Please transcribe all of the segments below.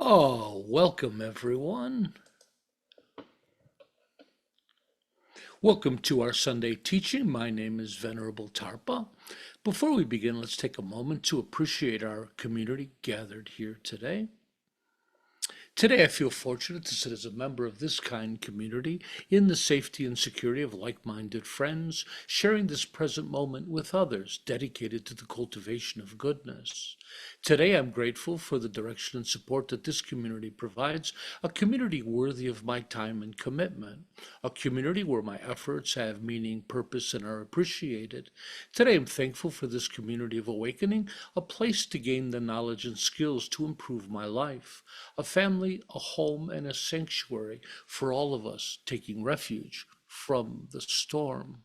Oh, welcome everyone. Welcome to our Sunday teaching. My name is Venerable Tarpa. Before we begin, let's take a moment to appreciate our community gathered here today. Today, I feel fortunate to sit as a member of this kind community in the safety and security of like-minded friends, sharing this present moment with others dedicated to the cultivation of goodness. Today, I'm grateful for the direction and support that this community provides, a community worthy of my time and commitment, a community where my efforts have meaning, purpose, and are appreciated. Today, I'm thankful for this community of awakening, a place to gain the knowledge and skills to improve my life, a family, a home, and a sanctuary for all of us taking refuge from the storm.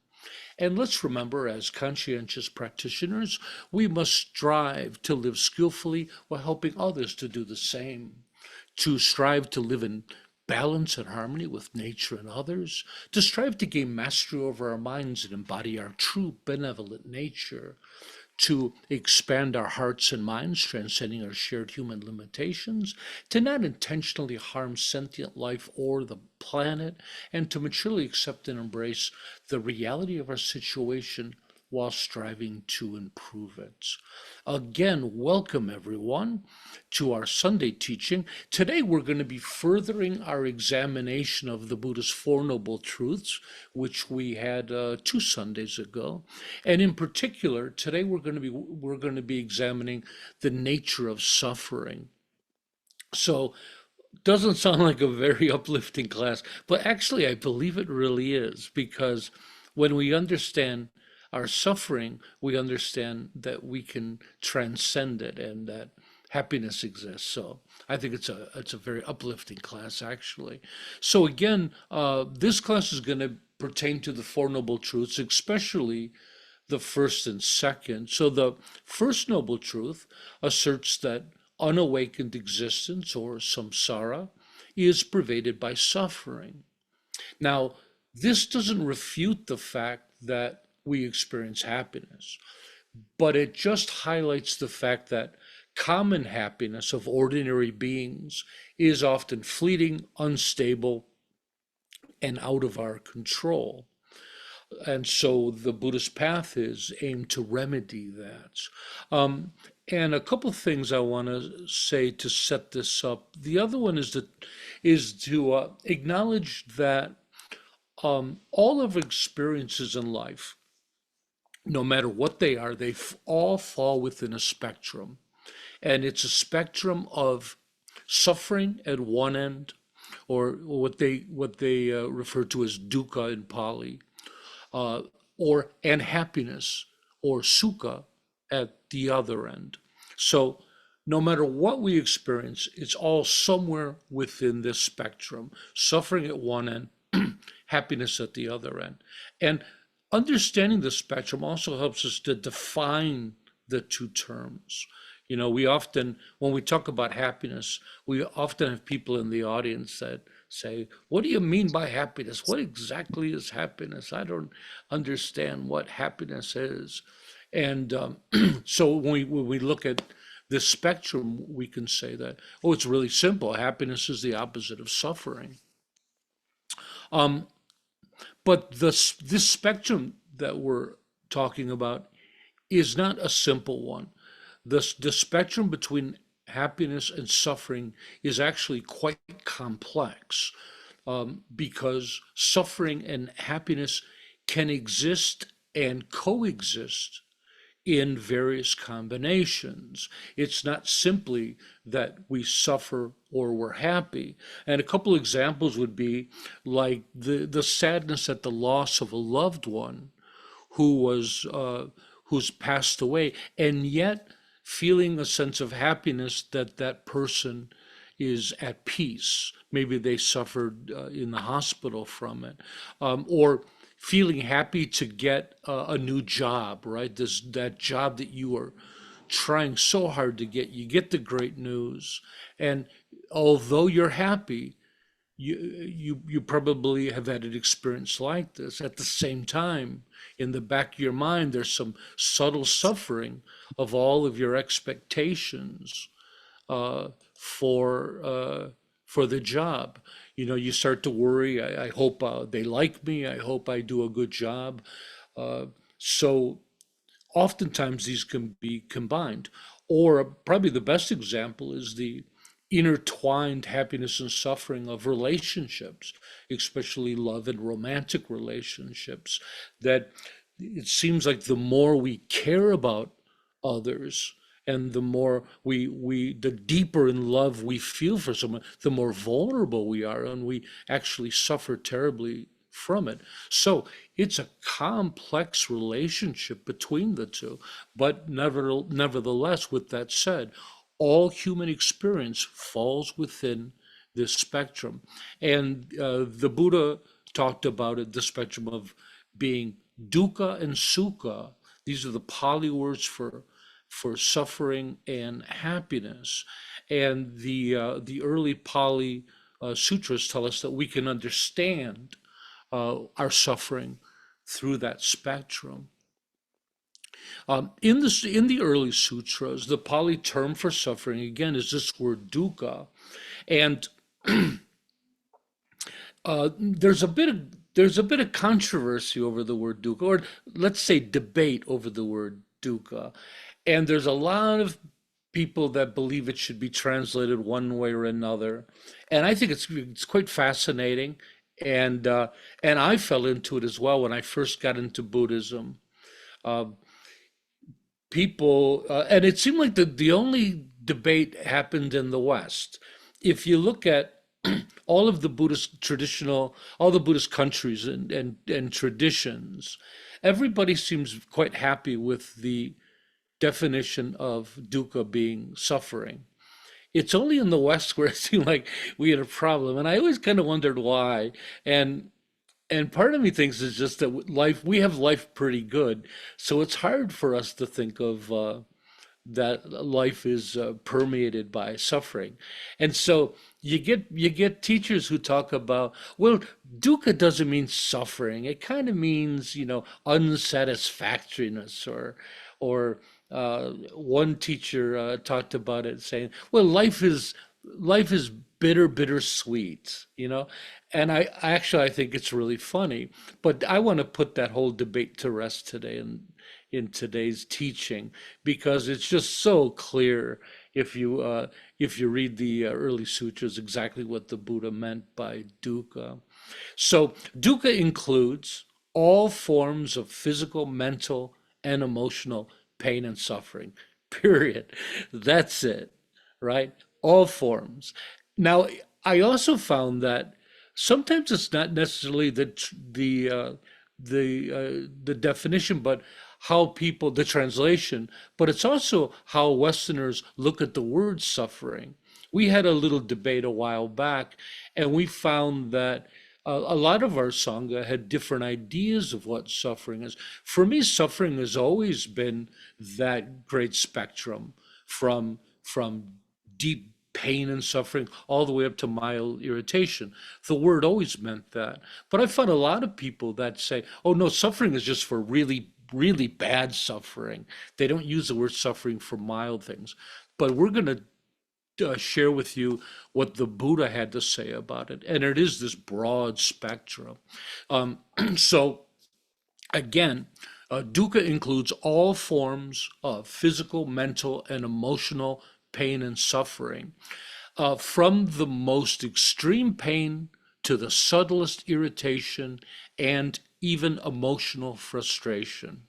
And let's remember, as conscientious practitioners, we must strive to live skillfully while helping others to do the same, to strive to live in balance and harmony with nature and others, to strive to gain mastery over our minds and embody our true benevolent nature, to expand our hearts and minds, transcending our shared human limitations, to not intentionally harm sentient life or the planet, and to maturely accept and embrace the reality of our situation while striving to improve it. Again, welcome everyone to our Sunday teaching. Today we're going to be furthering our examination of the Buddha's Four Noble Truths, which we had 2 Sundays ago. And in particular, today we're going to be examining the nature of suffering. So doesn't sound like a very uplifting class, but actually I believe it really is, because when we understand our suffering, we understand that we can transcend it and that happiness exists. So I think it's a very uplifting class actually. So again, this class is going to pertain to the Four Noble Truths, especially the first and second. So the first noble truth asserts that unawakened existence, or samsara, is pervaded by suffering. Now, this doesn't refute the fact that we experience happiness, but it just highlights the fact that common happiness of ordinary beings is often fleeting, unstable, and out of our control. And so the Buddhist path is aimed to remedy that. And a couple of things I want to say to set this up. The other one is to acknowledge that all of experiences in life, no matter what they are, all fall within a spectrum, and it's a spectrum of suffering at one end, or what they refer to as dukkha in Pali, uh, or and happiness or sukha at the other end. So no matter what we experience, it's all somewhere within this spectrum, suffering at one end, happiness at the other end. And understanding the spectrum also helps us to define the two terms. We often, when we talk about happiness, we often have people in the audience that say, "What do you mean by happiness? What exactly is happiness? I don't understand what happiness is." And so when we look at this spectrum, we can say that, oh, it's really simple. Happiness is the opposite of suffering. Um, but this spectrum that we're talking about is not a simple one. The spectrum between happiness and suffering is actually quite complex, because suffering and happiness can exist and coexist in various combinations. It's not simply that we suffer or we're happy. And a couple examples would be like the sadness at the loss of a loved one who's passed away, and yet feeling a sense of happiness that that person is at peace. Maybe they suffered in the hospital from it, or feeling happy to get a new job, right? That job that you are trying so hard to get, you get the great news, and although you're happy, you probably have had an experience like this. At the same time, in the back of your mind, there's some subtle suffering of all of your expectations uh, for uh, for the job. You start to worry. I hope they like me. I hope I do a good job. Uh, so oftentimes these can be combined. Or probably the best example is the intertwined happiness and suffering of relationships, especially love and romantic relationships, that it seems like the more we care about others and the more the deeper in love we feel for someone, the more vulnerable we are and we actually suffer terribly from it. So it's a complex relationship between the two. But nevertheless, with that said, all human experience falls within this spectrum. And the Buddha talked about it, the spectrum of being dukkha and sukha. These are the Pali words for suffering and happiness. And the early Pali sutras tell us that we can understand our suffering through that spectrum. In the early sutras, the Pali term for suffering again is this word dukkha, and there's a bit of controversy over the word dukkha, or let's say debate over the word dukkha, and there's a lot of people that believe it should be translated one way or another, and I think it's quite fascinating, and I fell into it as well when I first got into Buddhism. Uh, and it seemed like the only debate happened in the West. If you look at all the Buddhist countries and traditions, everybody seems quite happy with the definition of dukkha being suffering. It's only in the West where it seemed like we had a problem, and I always kind of wondered why. And and part of me thinks it's just that we have life pretty good, so it's hard for us to think of that life is permeated by suffering. And so you get teachers who talk about, well, dukkha doesn't mean suffering. It kind of means, unsatisfactoriness, or one teacher talked about it saying, well, life is bitter, bitter sweet, And I think it's really funny, but I want to put that whole debate to rest today in today's teaching, because it's just so clear if you read the early sutras exactly what the Buddha meant by dukkha. So dukkha includes all forms of physical, mental, and emotional pain and suffering. Period. That's it, right? All forms. Now, I also found that sometimes it's not necessarily the definition, but the translation, but it's also how Westerners look at the word suffering. We had a little debate a while back, and we found that a lot of our Sangha had different ideas of what suffering is. For me, suffering has always been that great spectrum from deep pain and suffering all the way up to mild irritation. The word always meant that. But I find a lot of people that say, oh no, suffering is just for really, really bad suffering. They don't use the word suffering for mild things. But we're going to share with you what the Buddha had to say about it. And it is this broad spectrum. So again, dukkha includes all forms of physical, mental, and emotional pain and suffering, from the most extreme pain to the subtlest irritation and even emotional frustration.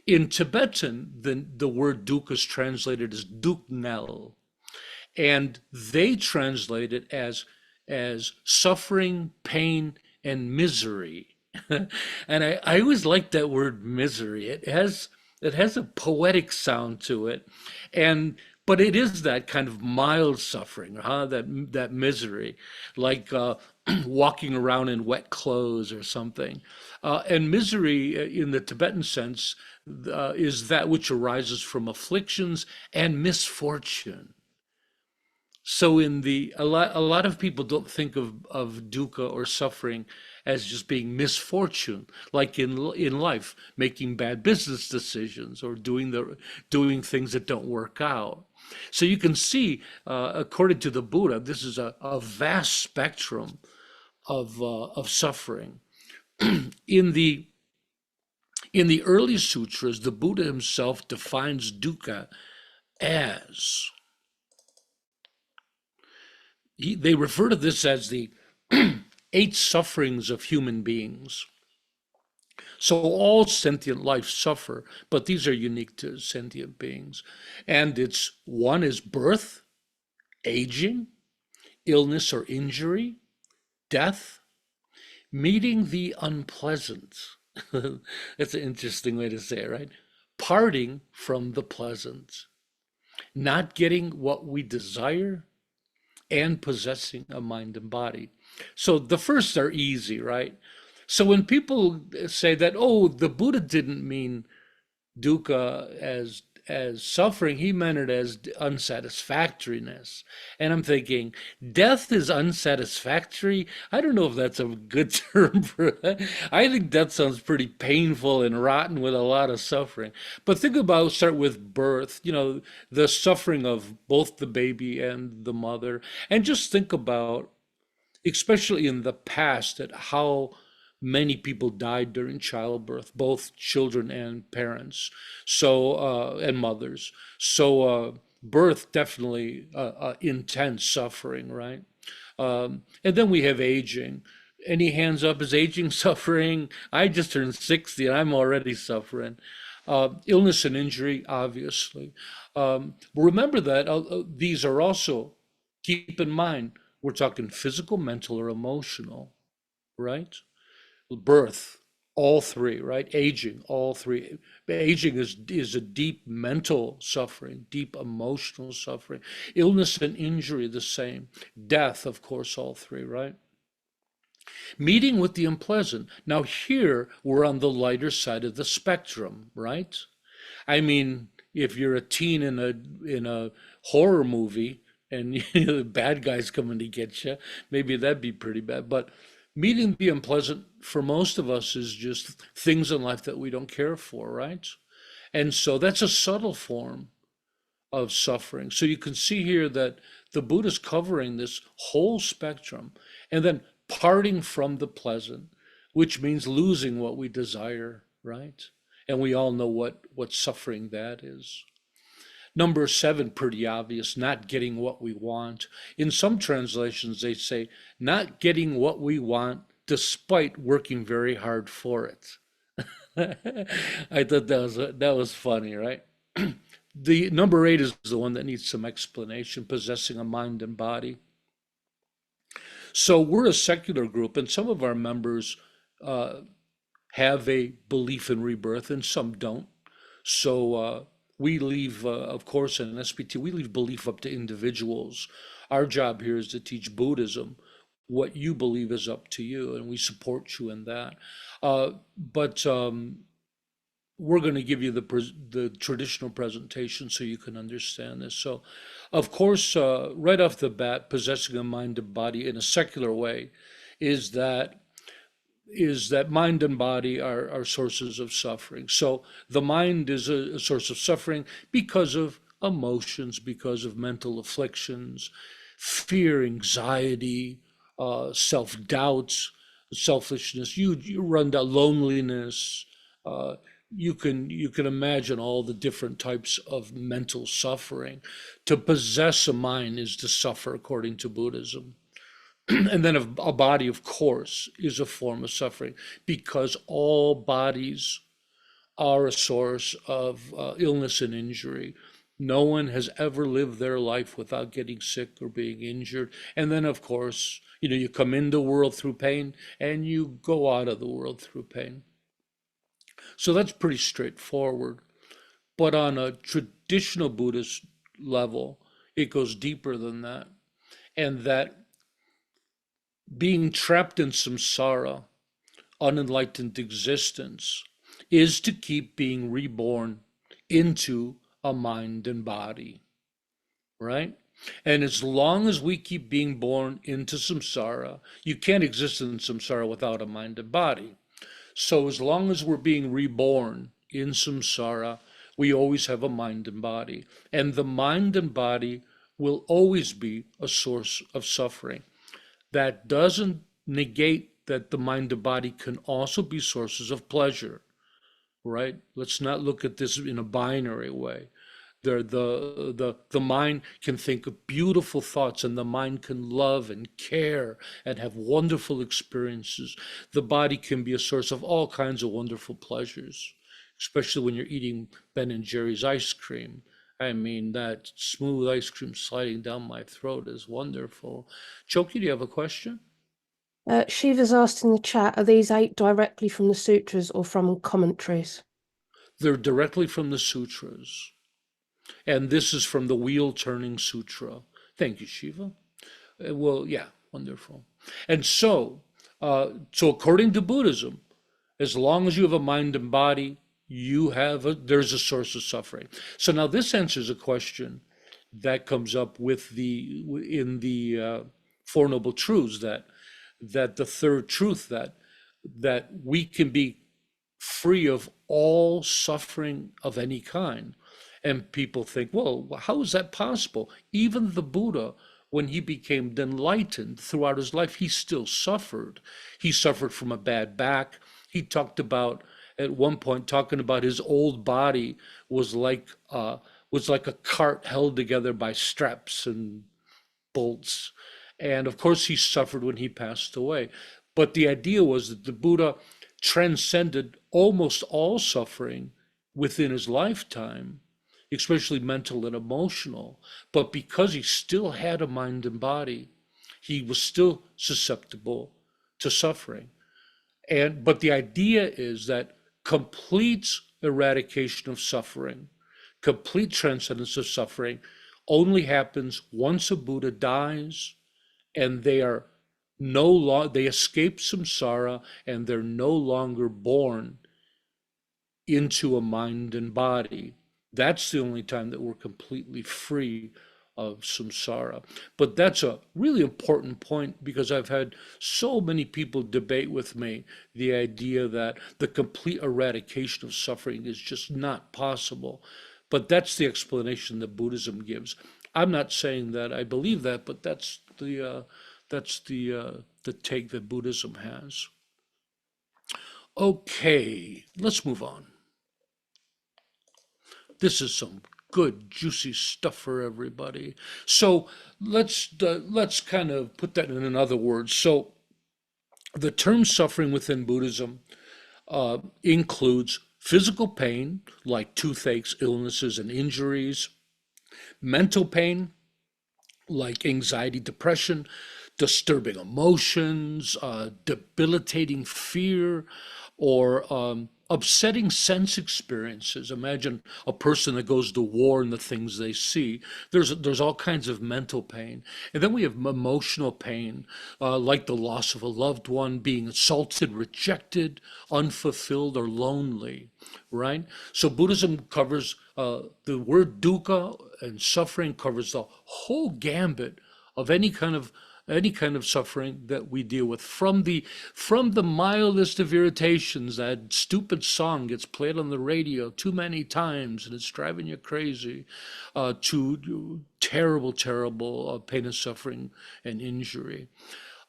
In Tibetan, the word dukkha is translated as duknel, and they translate it as suffering, pain, and misery. And I always like that word misery. It has a poetic sound to it, and but it is that kind of mild suffering, huh? That misery, like walking around in wet clothes or something. And misery, in the Tibetan sense, is that which arises from afflictions and misfortune. So in the a lot of people don't think of dukkha or suffering as just being misfortune, like in life, making bad business decisions or doing things that don't work out. So you can see, according to the Buddha, this is a vast spectrum of suffering. In the in the early sutras, the Buddha himself defines dukkha as they refer to this as the eight sufferings of human beings. So all sentient life suffer, but these are unique to sentient beings. And it's one is birth, aging, illness or injury, death, meeting the unpleasant. That's an interesting way to say it, right? Parting from the pleasant, not getting what we desire, and possessing a mind and body. So the first are easy, right? So when people say that, oh, the Buddha didn't mean dukkha as suffering, he meant it as unsatisfactoriness. And I'm thinking, death is unsatisfactory. I don't know if that's a good term for that. I think that sounds pretty painful and rotten with a lot of suffering. But think about, start with birth, the suffering of both the baby and the mother. And just think about, especially in the past, at how many people died during childbirth, both children and parents, so and mothers. So birth definitely intense suffering, right? And then we have aging. Any hands up? Is aging suffering? I just turned 60 and I'm already suffering. Illness and injury, obviously. Remember that these are also, keep in mind, we're talking physical, mental, or emotional, right? Birth, all three, right? Aging, all three. Aging is a deep mental suffering, deep emotional suffering. Illness and injury, the same. Death, of course, all three, right? Meeting with the unpleasant. Now here we're on the lighter side of the spectrum, right? I mean, if you're a teen in a horror movie and the bad guys coming to get you, maybe that'd be pretty bad. But meeting the unpleasant for most of us is just things in life that we don't care for, right? And so that's a subtle form of suffering. So you can see here that the Buddha's covering this whole spectrum and then parting from the pleasant, which means losing what we desire, right? And we all know what suffering that is. Number seven, pretty obvious, not getting what we want. In some translations, they say not getting what we want despite working very hard for it. I thought that was funny, right? The number eight is the one that needs some explanation, possessing a mind and body. So we're a secular group, and some of our members uh, have a belief in rebirth, and some don't. So we leave, of course, in an SPT, we leave belief up to individuals. Our job here is to teach Buddhism. What you believe is up to you, and we support you in that. But we're going to give you the traditional presentation so you can understand this. So, of course, right off the bat, possessing a mind and body in a secular way is that mind and body are sources of suffering. So the mind is a source of suffering because of emotions, because of mental afflictions, fear, anxiety, self-doubts, selfishness. You run down loneliness. Uh, you can imagine all the different types of mental suffering. To possess a mind is to suffer according to Buddhism. And then a body, of course, is a form of suffering because all bodies are a source of illness and injury. No one has ever lived their life without getting sick or being injured. And then, of course, you come into the world through pain and you go out of the world through pain. So that's pretty straightforward. But on a traditional Buddhist level, it goes deeper than that. And that being trapped in samsara, unenlightened existence, is to keep being reborn into a mind and body, right? And as long as we keep being born into samsara, you can't exist in samsara without a mind and body. So as long as we're being reborn in samsara, we always have a mind and body. And the mind and body will always be a source of suffering. That doesn't negate that the mind and body can also be sources of pleasure, right? Let's not look at this in a binary way. The mind can think of beautiful thoughts, and the mind can love and care and have wonderful experiences. The body can be a source of all kinds of wonderful pleasures, especially when you're eating Ben and Jerry's ice cream. I mean, that smooth ice cream sliding down my throat is wonderful. Choki, do you have a question? Shiva's asked in the chat, are these 8 directly from the sutras or from commentaries? They're directly from the sutras. And this is from the Wheel Turning Sutra. Thank you, Shiva. Well, yeah, wonderful. And so according to Buddhism, as long as you have a mind and body, there's a source of suffering. So now this answers a question that comes up in the Four Noble Truths, that the third truth, that we can be free of all suffering of any kind. And people think, well, how is that possible? Even the Buddha, when he became enlightened throughout his life, he still suffered. He suffered from a bad back. He talked about, at one point, talking about his old body was like a cart held together by straps and bolts. And of course, he suffered when he passed away. But the idea was that the Buddha transcended almost all suffering within his lifetime, especially mental and emotional. But because he still had a mind and body, he was still susceptible to suffering. But the idea is that complete eradication of suffering, complete transcendence of suffering, only happens once a Buddha dies and they escape samsara and they're no longer born into a mind and body. That's the only time that we're completely free of samsara. But that's a really important point, because I've had so many people debate with me the idea that the complete eradication of suffering is just not possible. But that's the explanation that Buddhism gives. I'm not saying that I believe that, but that's the take that Buddhism has. Okay, let's move on. This is some good juicy stuff for everybody. So let's kind of put that in another word. So the term suffering within Buddhism includes physical pain like toothaches, illnesses, and injuries, mental pain like anxiety, depression, disturbing emotions, debilitating fear, or upsetting sense experiences. Imagine a person that goes to war and the things they see. There's all kinds of mental pain, and then we have emotional pain, like the loss of a loved one, being assaulted, rejected, unfulfilled, or lonely. Right? So Buddhism covers the word dukkha, and suffering covers the whole gambit of any kind of suffering that we deal with, from the mildest of irritations. That stupid song gets played on the radio too many times and it's driving you crazy, to terrible pain and suffering and injury.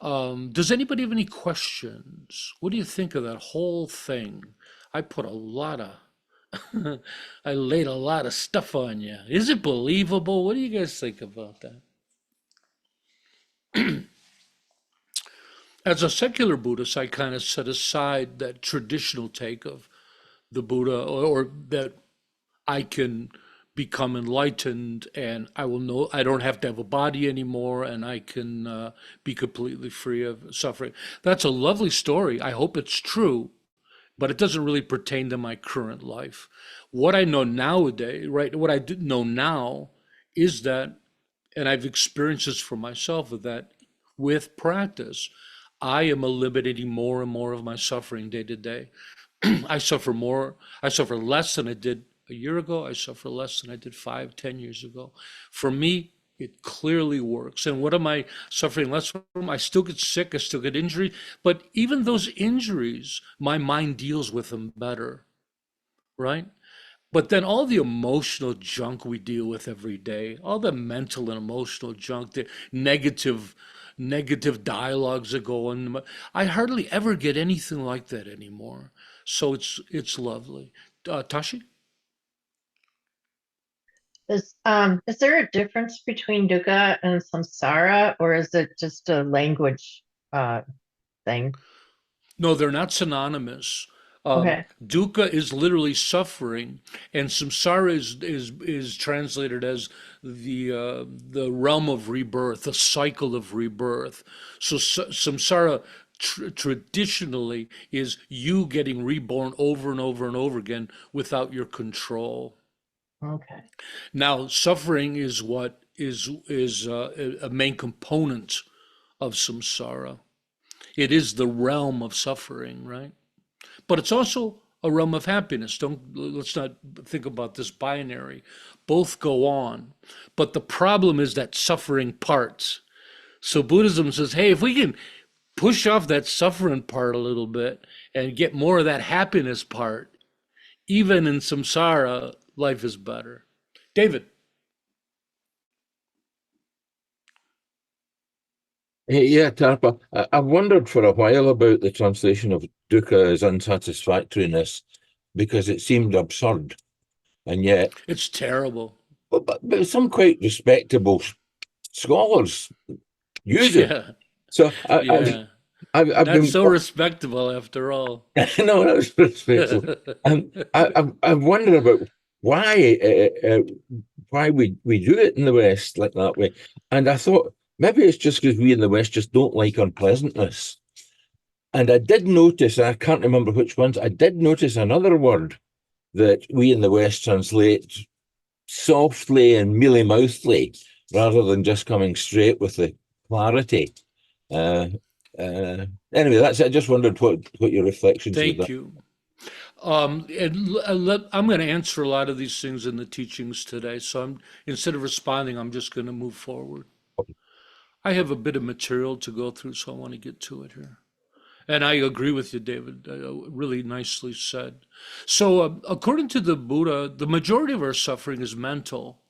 Does anybody have any questions? What do you think of that whole thing? I put a lot of I laid a lot of stuff on you. Is it believable? What do you guys think about that? As a secular Buddhist, I kind of set aside that traditional take of the Buddha, or that I can become enlightened and I don't have to have a body anymore, and I can be completely free of suffering. That's a lovely story. I hope it's true, but it doesn't really pertain to my current life. What I know nowadays, right? What I do know now is that, and I've experienced this for myself, that with practice, I am eliminating more and more of my suffering day to day. I suffer less than I did a year ago. I suffer less than I did 5, 10 years ago. For me, It clearly works. And what am I suffering less from? I still get sick, I still get injury, but even those injuries, my mind deals with them better, right? But then all the emotional junk we deal with every day, all the mental and emotional junk, the negative dialogues that go on, I hardly ever get anything like that anymore. So it's lovely. Tashi? Is there a difference between dukkha and samsara, or is it just a language uh thing? No, they're not synonymous. Okay. Dukkha is literally suffering, and samsara is translated as the realm of rebirth, the cycle of rebirth. So samsara traditionally is you getting reborn over and over and over again without your control. Okay. Now, suffering is what is a main component of samsara. It is the realm of suffering, right? But it's also a realm of happiness. Don't let's not think about this binary. Both go on, but the problem is that suffering part. So Buddhism says, hey, if we can push off that suffering part a little bit and get more of that happiness part, even in samsara, life is better. David. Yeah, Tarpa. I've wondered for a while about the translation of dukkha as unsatisfactoriness because it seemed absurd, and yet, It's terrible. but some quite respectable scholars use it. Yeah, So yeah. I've Not been so respectable after all. no, that's respectful. I've wondered about why why we do it in the West like that way, and I thought maybe it's just because we in the West just don't like unpleasantness. And I did notice, and I can't remember which ones, I did notice another word that we in the West translate softly and mealy-mouthly rather than just coming straight with the clarity. Uh, anyway, that's it. I just wondered what your reflections with Thank that. you. I'm going to answer a lot of these things in the teachings today. So instead of responding, I'm just going to move forward. I have a bit of material to go through, so I want to get to it here. And I agree with you, David. Really nicely said. So, according to the Buddha, the majority of our suffering is mental.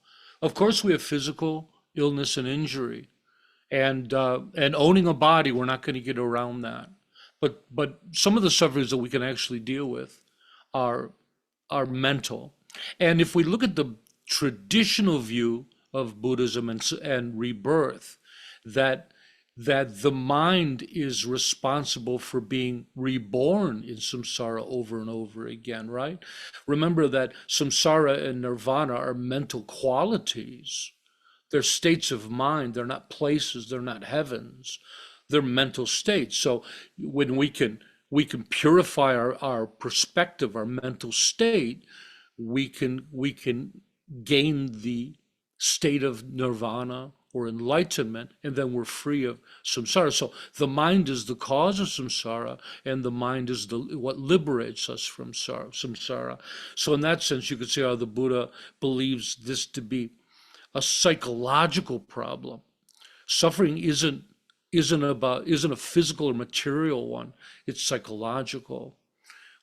Of course, we have physical illness and injury, and owning a body, we're not going to get around that. But some of the sufferings that we can actually deal with are are mental. And if we look at the traditional view of Buddhism and rebirth, that that the mind is responsible for being reborn in samsara over and over again, right? Remember that samsara and nirvana are mental qualities. They're states of mind. They're not places. They're not heavens. They're mental states. So when we can purify our perspective, our mental state, we can gain the state of nirvana or enlightenment, and then we're free of samsara. So the mind is the cause of samsara, and the mind is the what liberates us from samsara. So in that sense, you could say how the Buddha believes this to be a psychological problem. Suffering isn't a physical or material one. It's psychological.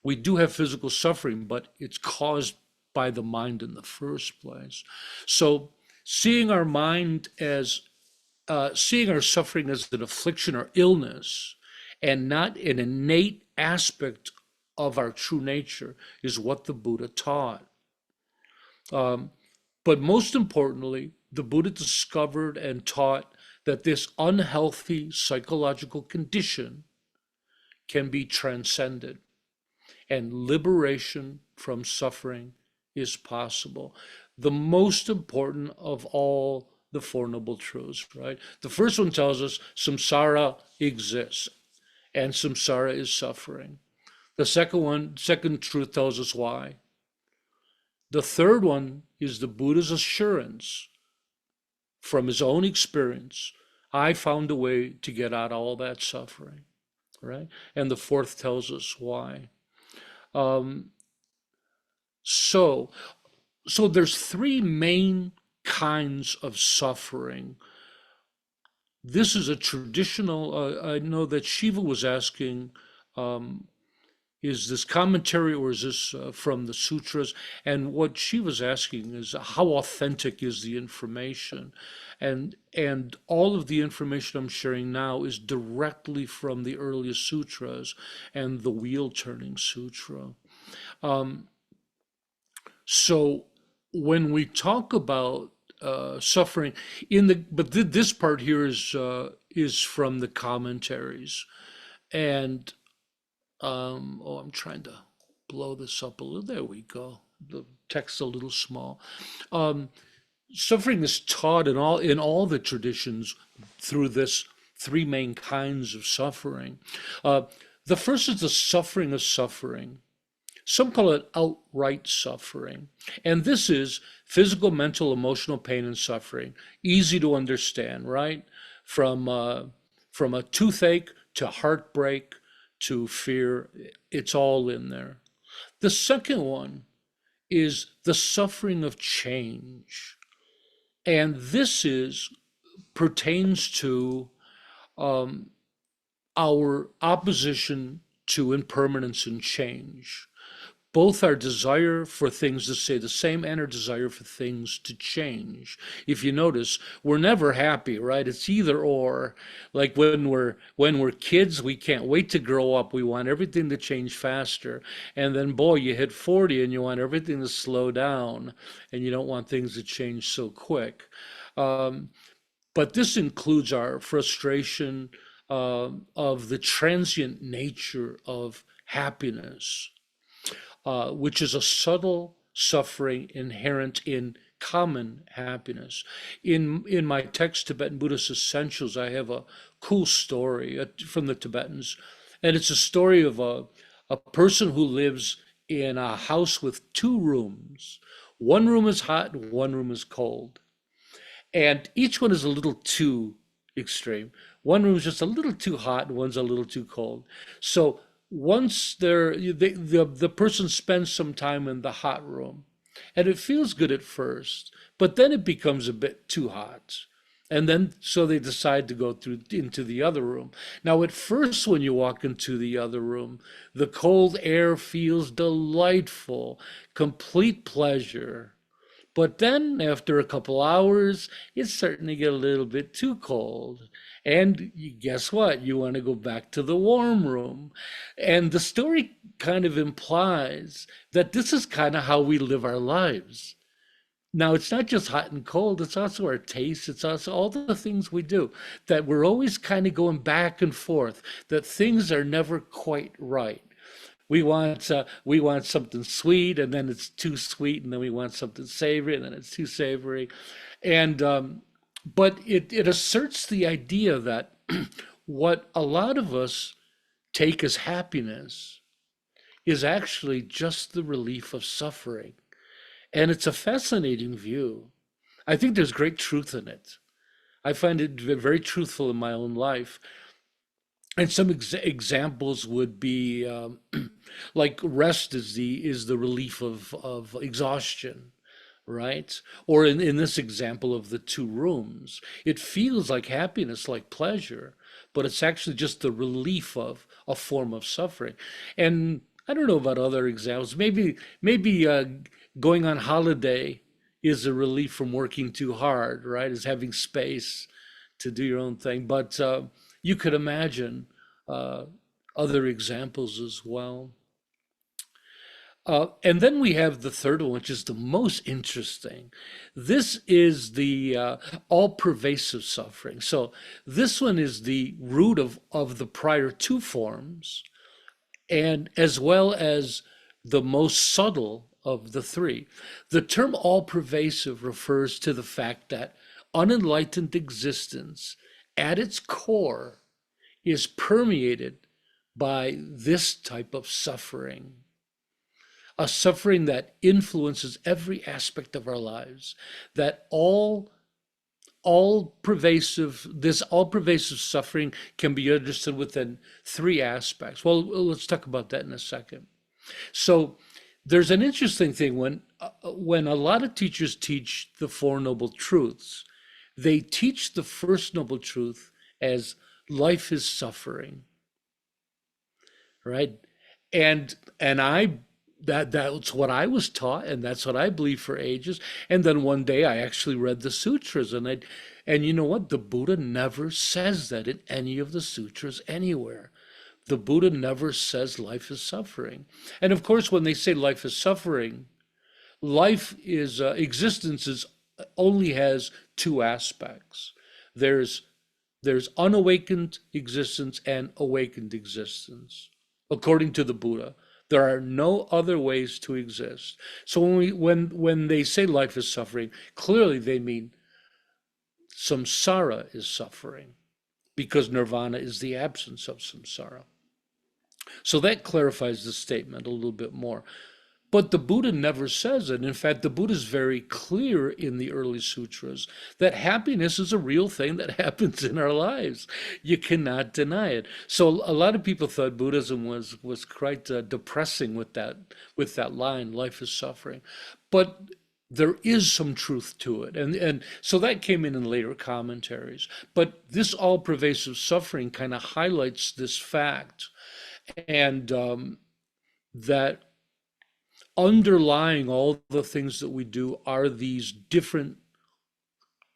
We do have physical suffering, but it's caused by the mind in the first place. So seeing our mind as seeing our suffering as an affliction or illness and not an innate aspect of our true nature is what the Buddha taught. Um, but most importantly, the Buddha discovered and taught that this unhealthy psychological condition can be transcended and liberation from suffering is possible. The most important of all the Four Noble Truths, right? The first one tells us samsara exists and samsara is suffering. The second truth tells us why. The third one is the Buddha's assurance from his own experience. I found a way to get out all that suffering, right? And the fourth tells us why. Um, so, so there's three main kinds of suffering. This is a traditional, I know that Shiva was asking, is this commentary or is this from the sutras? And what she was asking is how authentic is the information? And all of the information I'm sharing now is directly from the earliest sutras and the wheel turning sutra. So when we talk about suffering this part here is from the commentaries, and I'm trying to blow this up a little. There we go. The text's a little small. Suffering is taught in all the traditions through this three main kinds of suffering. The first is the suffering of suffering. Some call it outright suffering. And this is physical, mental, emotional pain and suffering. Easy to understand, right? From a toothache to heartbreak to fear, it's all in there. The second one is the suffering of change. And this pertains to our opposition to impermanence and change. Both our desire for things to stay the same and our desire for things to change. If you notice, we're never happy, right? It's either or. Like when we're kids, we can't wait to grow up. We want everything to change faster. And then boy, you hit 40 and you want everything to slow down and you don't want things to change so quick. But this includes our frustration of the transient nature of happiness. Which is a subtle suffering inherent in common happiness. In my text, Tibetan Buddhist Essentials, I have a cool story from the Tibetans. And it's a story of a person who lives in a house with two rooms. One room is hot, one room is cold. And each one is a little too extreme. One room is just a little too hot, and one's a little too cold. So once the person spends some time in the hot room, and it feels good at first, but then it becomes a bit too hot. And then so they decide to go into the other room. Now at first when you walk into the other room, the cold air feels delightful, complete pleasure. But then after a couple hours, it's starting to get a little bit too cold. And guess what? You want to go back to the warm room. And the story kind of implies that this is kind of how we live our lives. Now, it's not just hot and cold, it's also our tastes, it's also all the things we do, that we're always kind of going back and forth, that things are never quite right. We want something sweet, and then it's too sweet, and then we want something savory, and then it's too savory, and but it asserts the idea that what a lot of us take as happiness is actually just the relief of suffering, and it's a fascinating view. I think there's great truth in it. I find it very truthful in my own life. And some examples would be like rest is the relief of exhaustion, right? Or in this example of the two rooms, it feels like happiness, like pleasure, but it's actually just the relief of a form of suffering. And I don't know about other examples. Maybe going on holiday is a relief from working too hard, right? Is having space to do your own thing. But you could imagine other examples as well. And then we have the third one, which is the most interesting. This is the all-pervasive suffering. So this one is the root of the prior two forms, and as well as the most subtle of the three. The term all-pervasive refers to the fact that unenlightened existence at its core is permeated by this type of suffering, a suffering that influences every aspect of our lives, that this all-pervasive suffering can be understood within three aspects. Well, let's talk about that in a second. So there's an interesting thing when when a lot of teachers teach the Four Noble Truths, they teach the first noble truth as life is suffering, right? And that's what I was taught, and that's what I believe for ages. And then one day I actually read the sutras, and you know what? The Buddha never says that in any of the sutras anywhere. The Buddha never says life is suffering. And of course, when they say life is suffering, life is existence is only has two aspects. There's unawakened existence and awakened existence, according to the Buddha. There are no other ways to exist. So when they say life is suffering, clearly they mean samsara is suffering, because nirvana is the absence of samsara. So that clarifies the statement a little bit more. But the Buddha never says it. In fact, the Buddha is very clear in the early sutras that happiness is a real thing that happens in our lives. You cannot deny it. So a lot of people thought Buddhism was quite depressing with that line, life is suffering. But there is some truth to it. And so that came in later commentaries. But this all-pervasive suffering kind of highlights this fact, and that underlying all the things that we do are these different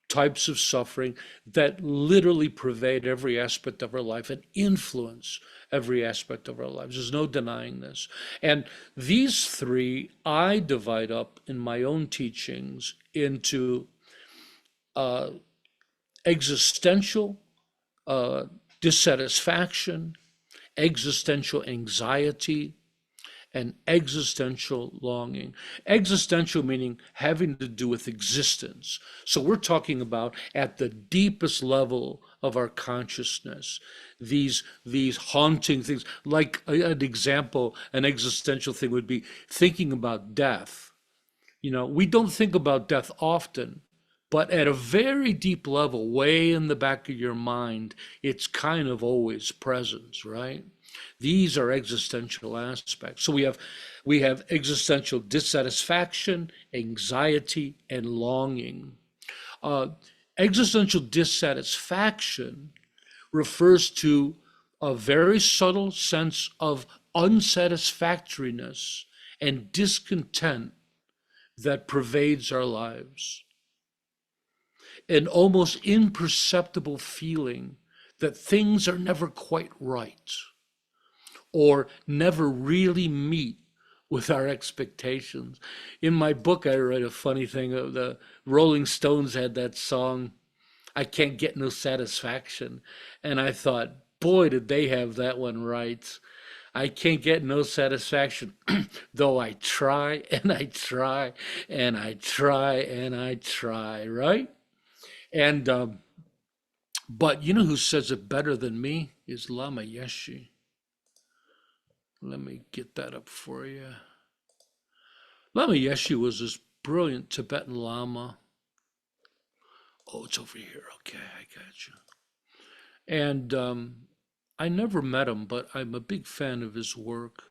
types of suffering that literally pervade every aspect of our life and influence every aspect of our lives. There's no denying this. And these three I divide up in my own teachings into existential dissatisfaction, existential anxiety, and existential longing. Existential meaning having to do with existence. So we're talking about at the deepest level of our consciousness, these haunting things. Like an example, an existential thing would be thinking about death. You know, we don't think about death often, but at a very deep level, way in the back of your mind, it's kind of always present, right? These are existential aspects. So we have existential dissatisfaction, anxiety, and longing. Existential dissatisfaction refers to a very subtle sense of unsatisfactoriness and discontent that pervades our lives. An almost imperceptible feeling that things are never quite right, or never really meet with our expectations. In my book, I write a funny thing. The Rolling Stones had that song, I Can't Get No Satisfaction. And I thought, boy, did they have that one right. I can't get no satisfaction, though I try and I try and I try and I try, right? And, but you know who says it better than me is Lama Yeshe. Let me get that up for you. Lama Yeshe was this brilliant Tibetan Lama. Oh, it's over here. Okay, I got you. And I never met him, but I'm a big fan of his work.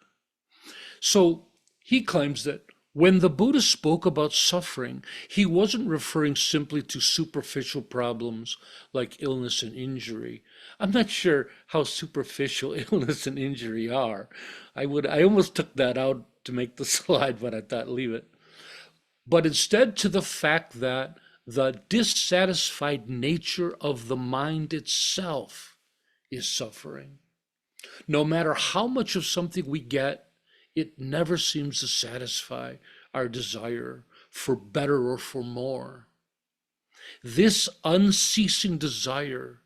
So he claims that when the Buddha spoke about suffering, he wasn't referring simply to superficial problems like illness and injury. I'm not sure how superficial illness and injury are. I almost took that out to make the slide, but I thought leave it. But instead to the fact that the dissatisfied nature of the mind itself is suffering. No matter how much of something we get, it never seems to satisfy our desire for better or for more. This unceasing desire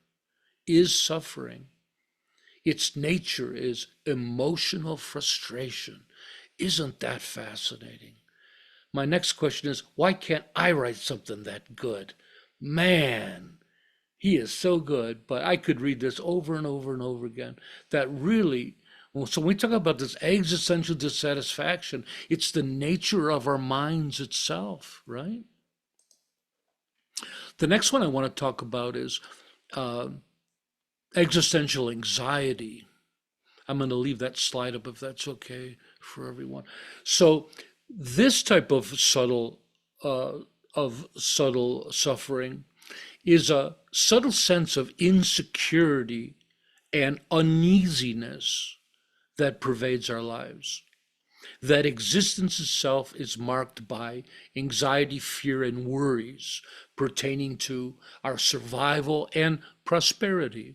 is suffering. Its nature is emotional frustration. Isn't that fascinating? My next question is, why can't I write something that good? Man, he is so good, but I could read this over and over and over again. That really, so when we talk about this existential dissatisfaction, it's the nature of our minds itself, right? The next one I want to talk about is existential anxiety. I'm going to leave that slide up if that's okay for everyone. So This type uh, of subtle suffering is a subtle sense of insecurity and uneasiness that pervades our lives. That existence itself is marked by anxiety, fear, and worries pertaining to our survival and prosperity.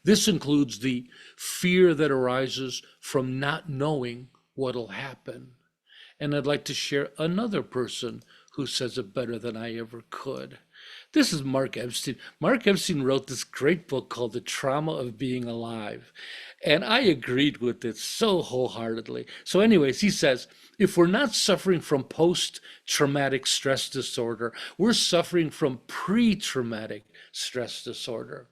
This includes the fear that arises from not knowing what'll happen. And I'd like to share another person who says it better than I ever could. This is Mark Epstein. Mark Epstein wrote this great book called The Trauma of Being Alive. And I agreed with it so wholeheartedly. So, anyways, he says, if we're not suffering from post-traumatic stress disorder, we're suffering from pre-traumatic stress disorder.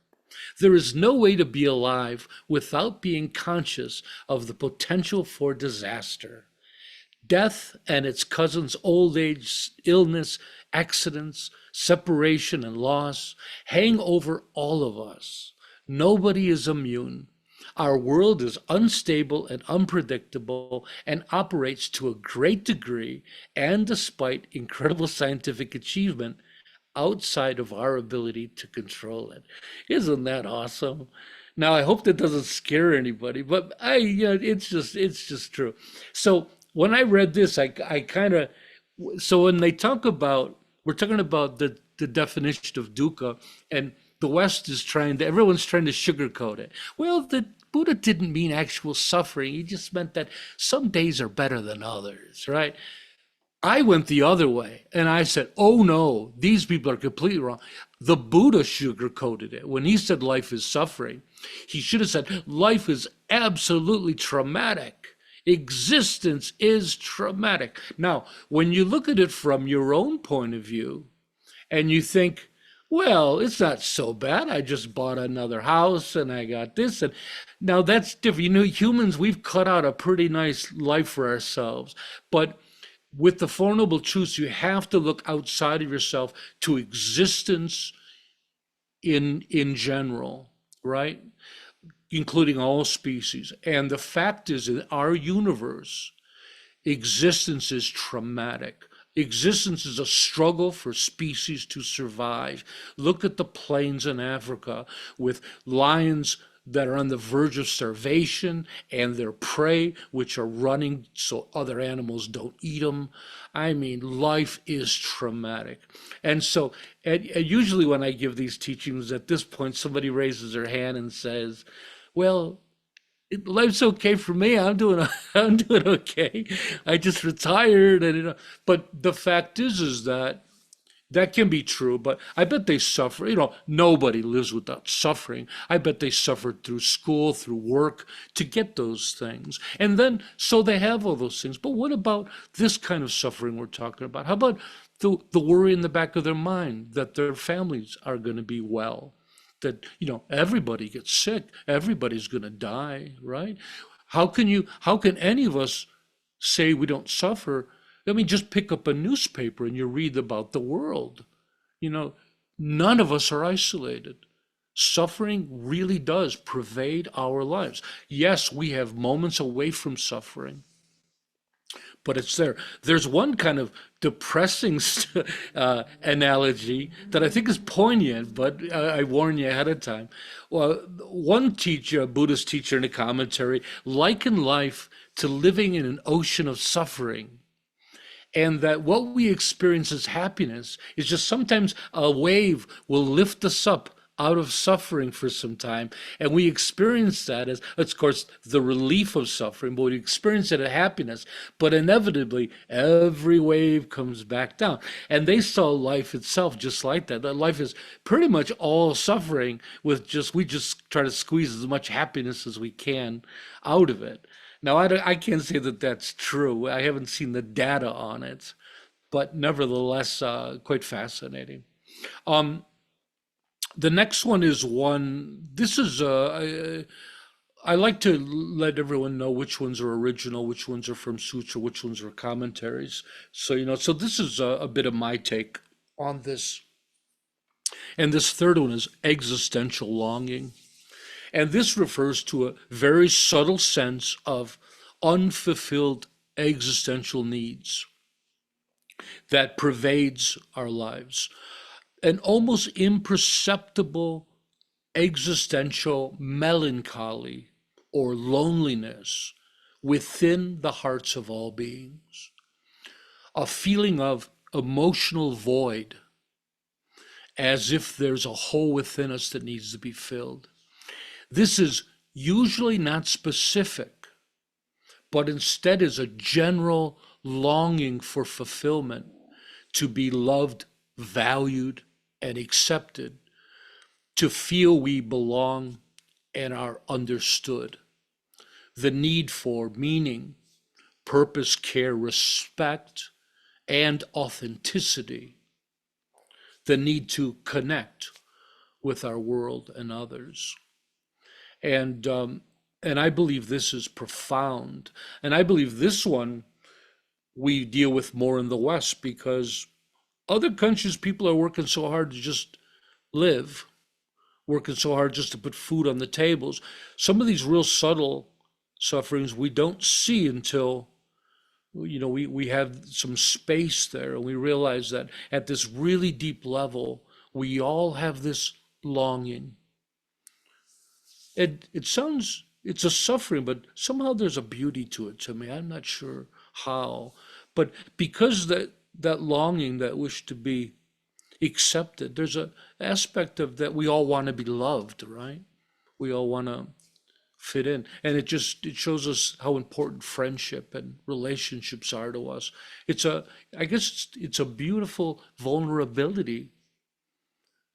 There is no way to be alive without being conscious of the potential for disaster. Death and its cousins, old age, illness, accidents, separation, and loss hang over all of us. Nobody is immune. Our world is unstable and unpredictable and operates to a great degree and despite incredible scientific achievement outside of our ability to control it. Isn't that awesome? Now, I hope that doesn't scare anybody, but it's just true. So when I read this, I kind of, so when they talk about, we're talking about the definition of dukkha, and the West is everyone's trying to sugarcoat it. Well, the Buddha didn't mean actual suffering. He just meant that some days are better than others, right? I went the other way and I said, oh no, these people are completely wrong. The Buddha sugarcoated it. When he said life is suffering, he should have said life is absolutely traumatic. Existence is traumatic. Now, when you look at it from your own point of view and you think, well, it's not so bad. I just bought another house and I got this. And now that's different. You know, humans, we've cut out a pretty nice life for ourselves. But with the Four Noble Truths, you have to look outside of yourself to existence in general, right? Including all species. And the fact is, in our universe, existence is traumatic. Existence is a struggle for species to survive. Look at the plains in Africa with lions that are on the verge of starvation and their prey, which are running so other animals don't eat them. I mean, life is traumatic. And so, and usually when I give these teachings, at this point, somebody raises their hand and says, well, life's okay for me. I'm doing okay. I just retired, and but the fact is that that can be true. But I bet they suffer. You know, nobody lives without suffering. I bet they suffered through school, through work to get those things, and then so they have all those things. But what about this kind of suffering we're talking about? How about the worry in the back of their mind that their families are going to be well? That, you know, everybody gets sick, everybody's going to die, right? How can any of us say we don't suffer? I mean, just pick up a newspaper and you read about the world. You know, none of us are isolated. Suffering really does pervade our lives. Yes, we have moments away from suffering, but it's there. There's one kind of depressing analogy that I think is poignant, but I warn you ahead of time. Well, one teacher, a Buddhist teacher in a commentary, likened life to living in an ocean of suffering. And that what we experience as happiness is just sometimes a wave will lift us up out of suffering for some time. And we experience that as, of course, the relief of suffering, but we experience it as happiness. But inevitably, every wave comes back down. And they saw life itself just like that. That life is pretty much all suffering we just try to squeeze as much happiness as we can out of it. Now, I can't say that that's true. I haven't seen the data on it, but nevertheless, quite fascinating. Um, the next one is this is, I like to let everyone know which ones are original, which ones are from sutra, which ones are commentaries. So, you know, so this is a bit of my take on this. And this third one is existential longing. And this refers to a very subtle sense of unfulfilled existential needs that pervades our lives. An almost imperceptible existential melancholy or loneliness within the hearts of all beings, a feeling of emotional void, as if there's a hole within us that needs to be filled. This is usually not specific, but instead is a general longing for fulfillment, to be loved, valued, and accepted, to feel we belong and are understood. The need for meaning, purpose, care, respect, and authenticity. The need to connect with our world and others. And I believe this is profound. And I believe this one we deal with more in the West, because other countries, people are working so hard to just live, working so hard just to put food on the tables. Some of these real subtle sufferings we don't see until we have some space there, and we realize that at this really deep level, we all have this longing. It sounds, it's a suffering, but somehow there's a beauty to it to me. I'm not sure how, but because that longing, that wish to be accepted, there's a aspect of that we all want to be loved, right? We all want to fit in, and it shows us how important friendship and relationships are to us. I guess it's a beautiful vulnerability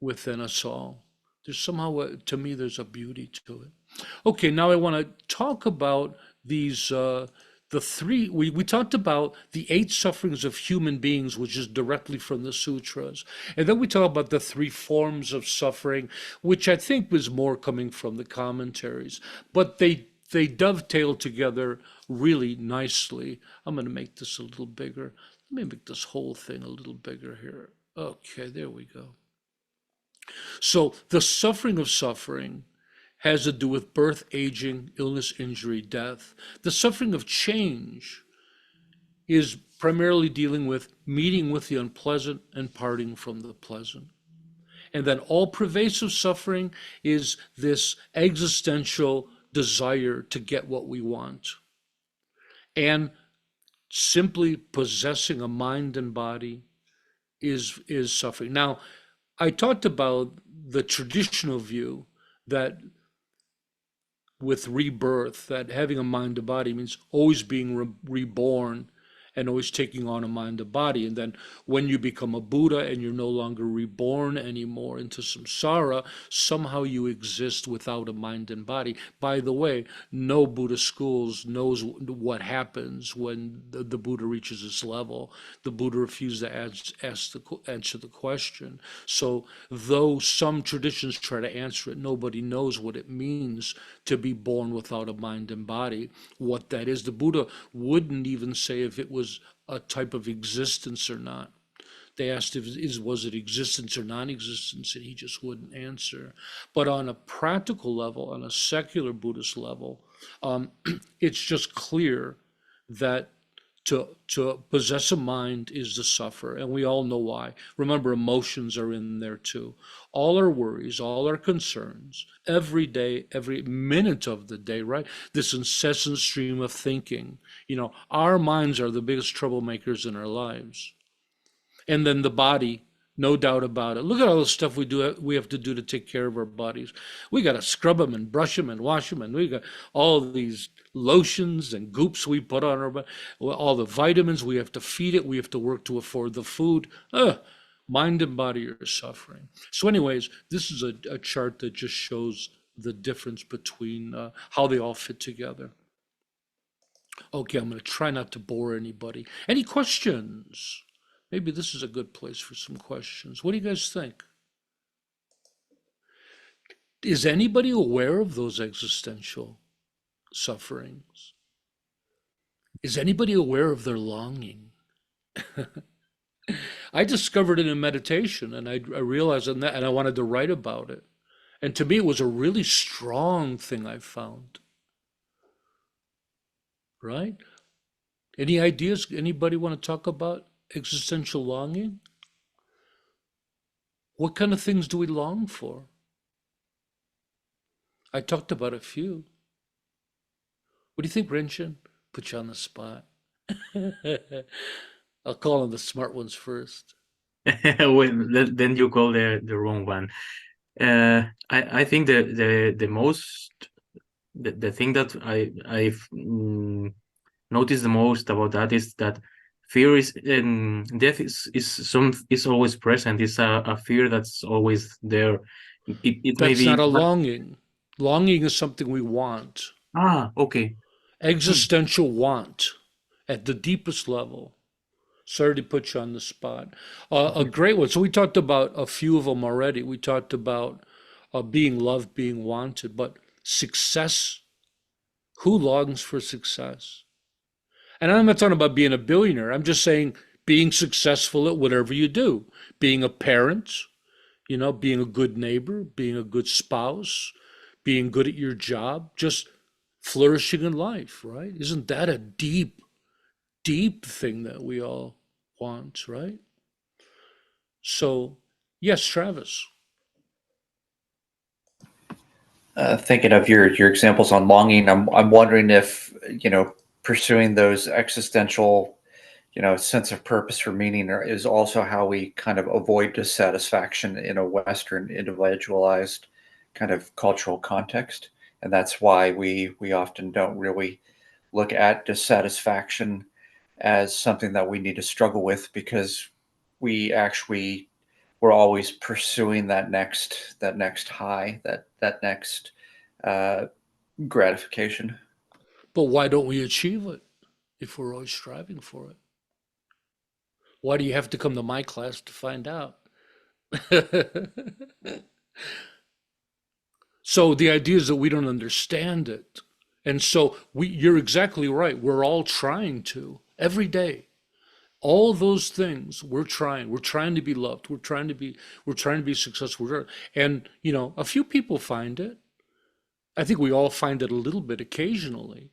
within us all. There's somehow, to me, there's a beauty to it. Okay, now I want to talk about these, the three, we talked about the 8 sufferings of human beings, which is directly from the sutras. And then we talk about the 3 forms of suffering, which I think was more coming from the commentaries. But they dovetail together really nicely. I'm going to make this a little bigger. Let me make this whole thing a little bigger here. Okay, there we go. So the suffering of suffering has to do with birth, aging, illness, injury, death. The suffering of change is primarily dealing with meeting with the unpleasant and parting from the pleasant. And then all pervasive suffering is this existential desire to get what we want. And simply possessing a mind and body is suffering. Now, I talked about the traditional view that with rebirth, that having a mind and body means always being reborn and always taking on a mind and body. And then when you become a Buddha and you're no longer reborn anymore into samsara, somehow you exist without a mind and body. By the way, no Buddhist schools knows what happens when the Buddha reaches this level. The Buddha refused to answer the question. So though some traditions try to answer it, nobody knows what it means to be born without a mind and body, what that is. The Buddha wouldn't even say if it was a type of existence or not. They asked if was it existence or non-existence, and he just wouldn't answer. But on a practical level, on a secular Buddhist level, it's just clear that to possess a mind is to suffer, and we all know why. Remember, emotions are in there too. All our worries, all our concerns, every day, every minute of the day, right? This incessant stream of thinking. Our minds are the biggest troublemakers in our lives. And then the body, no doubt about it. Look at all the stuff we have to do to take care of our bodies. We got to scrub them and brush them and wash them, and we got all these lotions and goops we put on our body, all the vitamins, we have to feed it, we have to work to afford the food. Mind and body are suffering. So anyways, this is a chart that just shows the difference between how they all fit together. Okay, I'm going to try not to bore anybody. Any questions? Maybe this is a good place for some questions. What do you guys think? Is anybody aware of those existential sufferings? Is anybody aware of their longing? I discovered it in meditation, and I realized that, and I wanted to write about it. And to me, it was a really strong thing I found. Right? Any ideas? Anybody want to talk about existential longing? What kind of things do we long for? I talked about a few. What do you think, Renshin? Put you on the spot. I'll call on the smart ones first. Well, then you call the wrong one. I think the most the thing that I've noticed the most about that is that fear is death is always present. It's a fear that's always there. It may That's be not a longing. Longing is something we want. okay. Existential want at the deepest level. Sorry to put you on the spot. A great one. So we talked about a few of them already. We talked about being loved, being wanted, but success. Who longs for success? And I'm not talking about being a billionaire. I'm just saying being successful at whatever you do. Being a parent, being a good neighbor, being a good spouse, being good at your job, just flourishing in life, right? Isn't that a deep, deep thing that we all want, right? So, yes, Travis. Thinking of your examples on longing, I'm wondering if pursuing those existential sense of purpose or meaning is also how we kind of avoid dissatisfaction in a Western individualized kind of cultural context, and that's why we often don't really look at dissatisfaction as something that we need to struggle with, because we're always pursuing that next high, that next gratification. But why don't we achieve it if we're always striving for it? Why do you have to come to my class to find out? So the idea is that we don't understand it. And so you're exactly right. We're all trying to every day. All those things we're trying. We're trying to be loved. We're trying to be successful. And a few people find it. I think we all find it a little bit occasionally.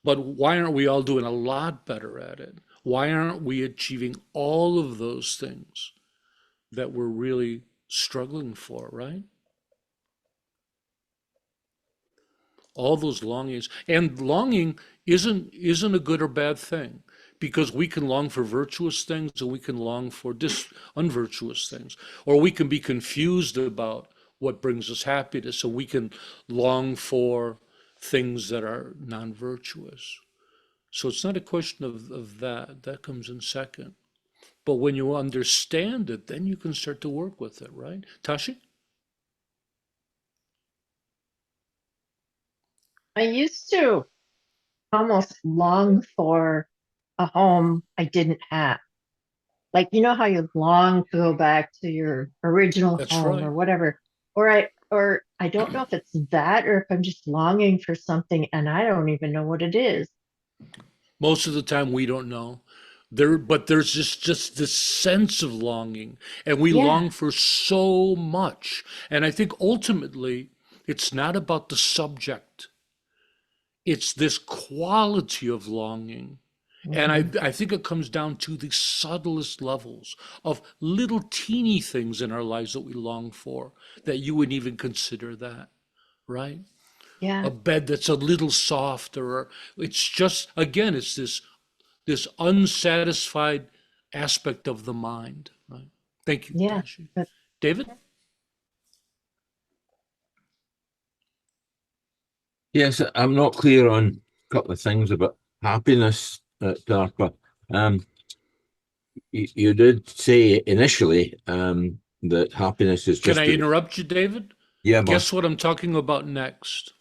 But why aren't we all doing a lot better at it? Why aren't we achieving all of those things that we're really struggling for, right? All those longings. And longing isn't a good or bad thing, because we can long for virtuous things and we can long for unvirtuous things, or we can be confused about what brings us happiness, so we can long for things that are non-virtuous. So it's not a question of that. That comes in second. But when you understand it, then you can start to work with it, right? Tashi? I used to almost long for a home I didn't have. Like, you know how you long to go back to your original That's home or right. whatever. Or I don't know if it's that, or if I'm just longing for something and I don't even know what it is. Most of the time we don't know. But there's just this sense of longing, and we Yeah. long for so much. And I think ultimately it's not about the subject. It's this quality of longing. And I think it comes down to the subtlest levels of little teeny things in our lives that we long for, that you wouldn't even consider that, right? Yeah. A bed that's a little softer, or it's just, again, it's this unsatisfied aspect of the mind, right? Thank you, Yeah. Tashi. But David? Yes, I'm not clear on a couple of things about happiness at Tarpa. You did say initially that happiness is Can just I interrupt you, David? yeah, boss. Guess what I'm talking about next?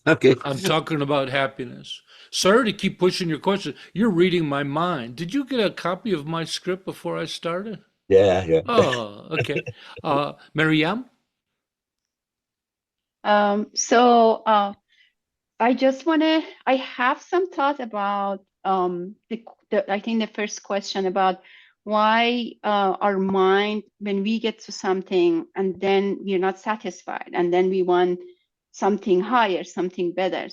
Okay. I'm talking about happiness. Sorry to keep pushing your question. You're reading my mind. Did you get a copy of my script before I started? Yeah, yeah. Oh, okay. Mariam? I just I have some thought about I think the first question about why our mind, when we get to something and then we're not satisfied and then we want something higher, something better.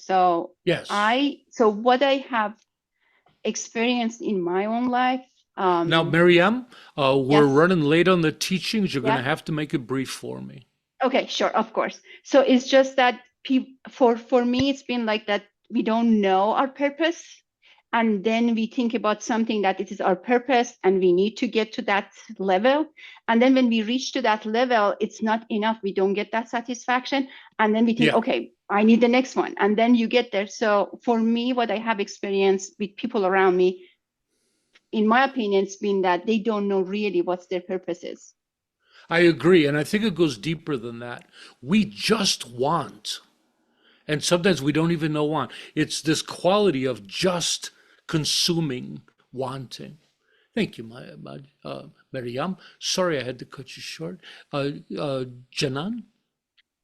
Yes. What I have experienced in my own life. Now, Miriam, we're Yes. running late on the teachings. You're going to Yeah. have to make it brief for me. Okay, sure, of course. So it's just that for me, it's been like that. We don't know our purpose, and then we think about something that it is our purpose, and we need to get to that level. And then when we reach to that level, it's not enough. We don't get that satisfaction, and then we think, Yeah. okay, I need the next one, and then you get there. So for me, what I have experienced with people around me, in my opinion, it's been that they don't know really what their purpose is. I agree. And I think it goes deeper than that. We just want. And sometimes we don't even know want. It's this quality of just consuming, wanting. Thank you, Mariam. Sorry I had to cut you short. Janan?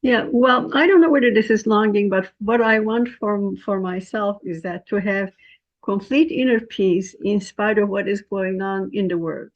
Yeah, well, I don't know whether this is longing, but what I want for myself is that to have complete inner peace in spite of what is going on in the world.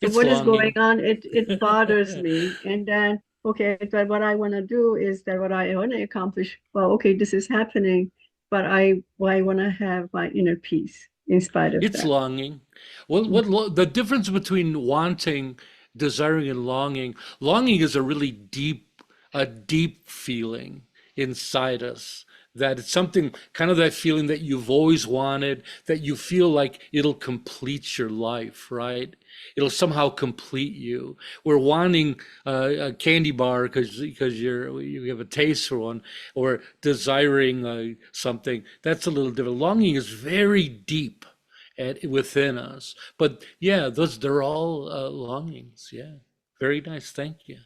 So It's what is going longing. on, it bothers me. And then, okay, but what I want to do is that what I want to accomplish, well, okay, this is happening, but I want to have my inner peace in spite of It's that. longing. What the difference between wanting, desiring, and longing? Longing is a deep feeling inside us. That it's something kind of that feeling that you've always wanted, that you feel like it'll complete your life, right? It'll somehow complete you. We're wanting a candy bar because you have a taste for one, or desiring something. That's a little different. Longing is very deep within us. But yeah, they're all longings. Yeah, very nice. Thank you.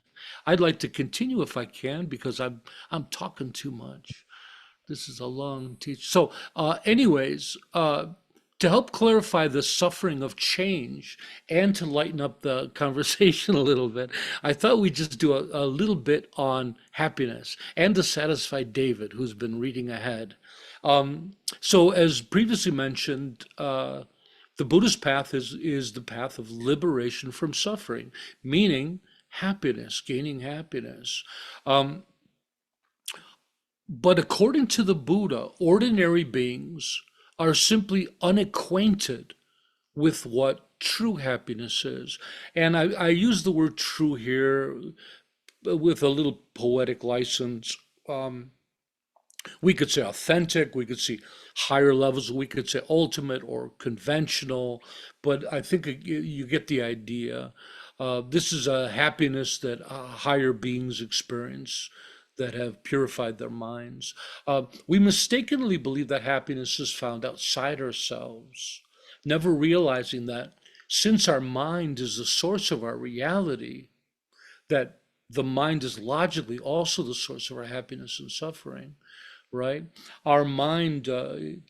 I'd like to continue if I can because I'm talking too much. This is a long teach. So, anyways, to help clarify the suffering of change and to lighten up the conversation a little bit, I thought we'd just do a little bit on happiness and to satisfy David, who's been reading ahead. So, as previously mentioned, the Buddhist path is the path of liberation from suffering, meaning happiness, gaining happiness. But according to the Buddha, ordinary beings are simply unacquainted with what true happiness is. And I use the word true here with a little poetic license. We could say authentic, we could say higher levels, we could say ultimate or conventional, but I think you get the idea. This is a happiness that higher beings experience that have purified their minds. We mistakenly believe that happiness is found outside ourselves, never realizing that since our mind is the source of our reality, that the mind is logically also the source of our happiness and suffering, right? Our mind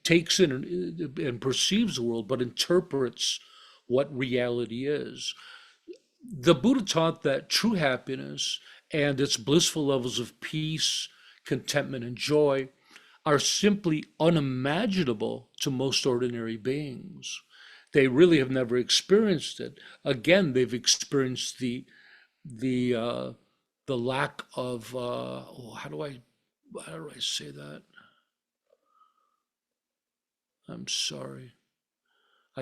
takes in and perceives the world, but interprets what reality is. The Buddha taught that true happiness and its blissful levels of peace, contentment, and joy are simply unimaginable to most ordinary beings. They really have never experienced it. Again, they've experienced the lack of how do I say that? I'm sorry.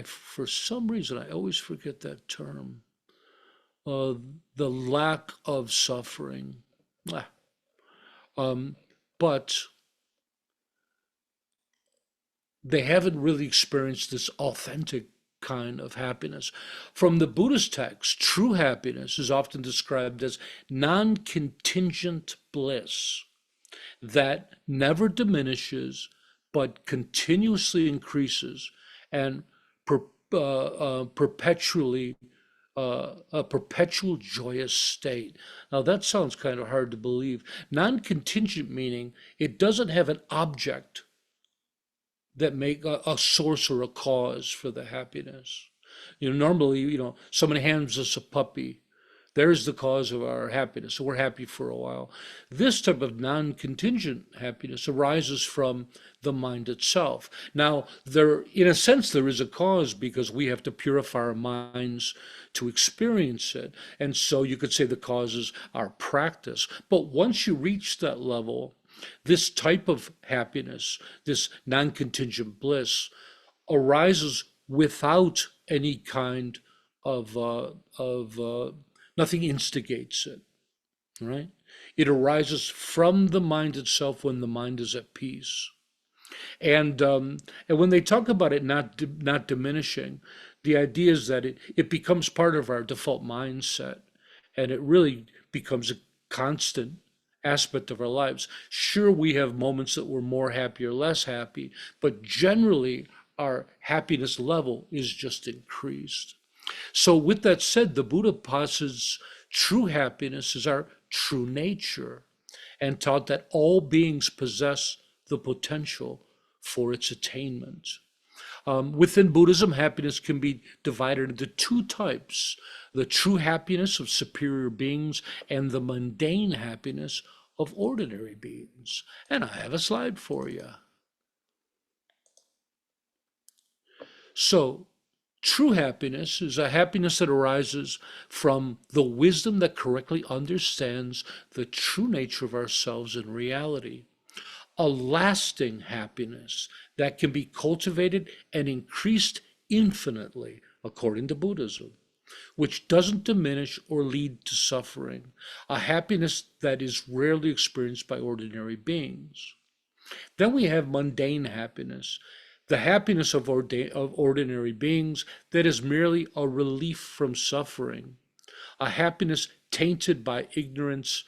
For some reason I always forget that term. The lack of suffering. But they haven't really experienced this authentic kind of happiness. From the Buddhist text, true happiness is often described as non-contingent bliss that never diminishes but continuously increases and perpetually a perpetual joyous state. Now that sounds kind of hard to believe. Non-contingent meaning it doesn't have an object that make a source or a cause for the happiness. Normally, someone hands us a puppy. There's the cause of our happiness. So we're happy for a while. This type of non-contingent happiness arises from the mind itself. Now, in a sense, there is a cause because we have to purify our minds to experience it. And so you could say the causes are practice. But once you reach that level, this type of happiness, this non-contingent bliss, arises without any kind of nothing instigates it, right? It arises from the mind itself when the mind is at peace. And when they talk about it not diminishing, the idea is that it becomes part of our default mindset, and it really becomes a constant aspect of our lives. Sure, we have moments that we're more happy or less happy, but generally our happiness level is just increased. So with that said, the Buddha posits true happiness is our true nature, and taught that all beings possess the potential for its attainment. Within Buddhism, happiness can be divided into two types: the true happiness of superior beings and the mundane happiness of ordinary beings. And I have a slide for you. So, true happiness is a happiness that arises from the wisdom that correctly understands the true nature of ourselves in reality. A lasting happiness that can be cultivated and increased infinitely, according to Buddhism, which doesn't diminish or lead to suffering. A happiness that is rarely experienced by ordinary beings. Then we have mundane happiness, the happiness of ordinary beings that is merely a relief from suffering, a happiness tainted by ignorance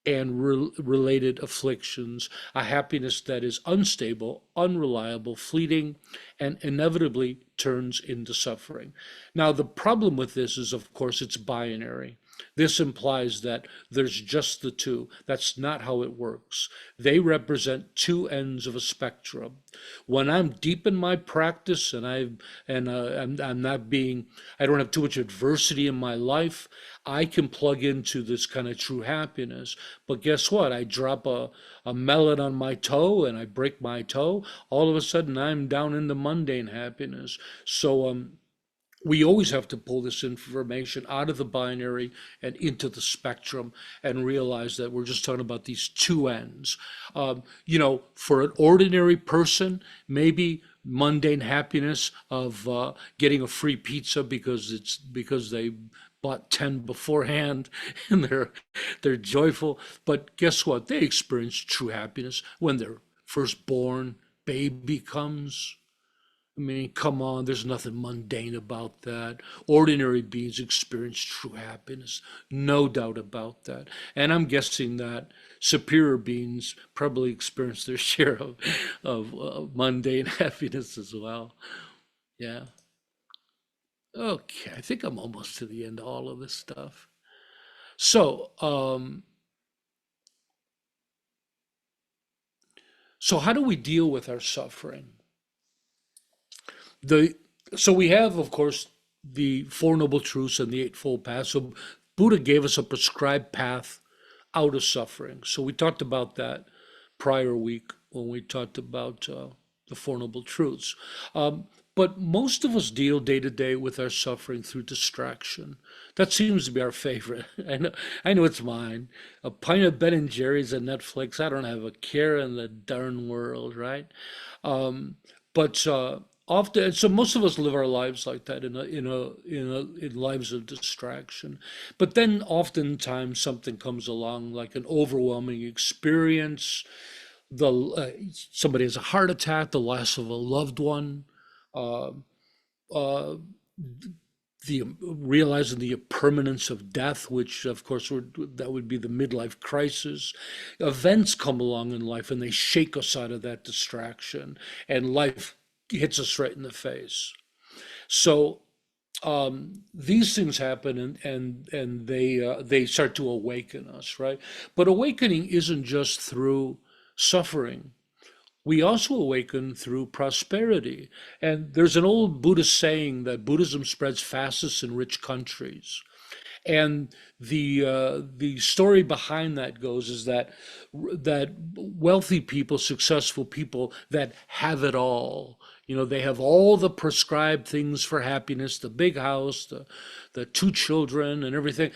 and related afflictions, a happiness that is unstable, unreliable, fleeting, and inevitably turns into suffering. Now, the problem with this is, of course, it's binary. This implies that there's just the two. That's not how it works. They represent two ends of a spectrum. When I'm deep in my practice and I'm not being, I don't have too much adversity in my life, I can plug into this kind of true happiness. But guess what? I drop a melon on my toe and I break my toe. All of a sudden, I'm down in the mundane happiness. So we always have to pull this information out of the binary and into the spectrum and realize that we're just talking about these two ends. For an ordinary person, maybe mundane happiness of getting a free pizza because they bought 10 beforehand and they're joyful. But guess what? They experience true happiness when their firstborn baby comes. I mean, come on, there's nothing mundane about that. Ordinary beings experience true happiness, no doubt about that. And I'm guessing that superior beings probably experience their share of mundane happiness as well. Yeah. Okay, I think I'm almost to the end of all of this stuff. So, so how do we deal with our suffering? So we have, of course, the Four Noble Truths and the Eightfold Path. So Buddha gave us a prescribed path out of suffering. So we talked about that prior week when we talked about the Four Noble Truths. But most of us deal day to day with our suffering through distraction. That seems to be our favorite. I know it's mine. A pint of Ben and Jerry's and Netflix. I don't have a care in the darn world, right? But often, so most of us live our lives like that in lives of distraction. But then oftentimes something comes along like an overwhelming experience. Somebody has a heart attack, the loss of a loved one, uh, uh, realizing the permanence of death, which of course that would be the midlife crisis. Events come along in life and they shake us out of that distraction, and life hits us right in the face. So these things happen, and they start to awaken us, right? But awakening isn't just through suffering. We also awaken through prosperity. And there's an old Buddhist saying that Buddhism spreads fastest in rich countries. And the story behind that goes is that wealthy people, successful people that have it all, they have all the prescribed things for happiness, the big house, the two children and everything.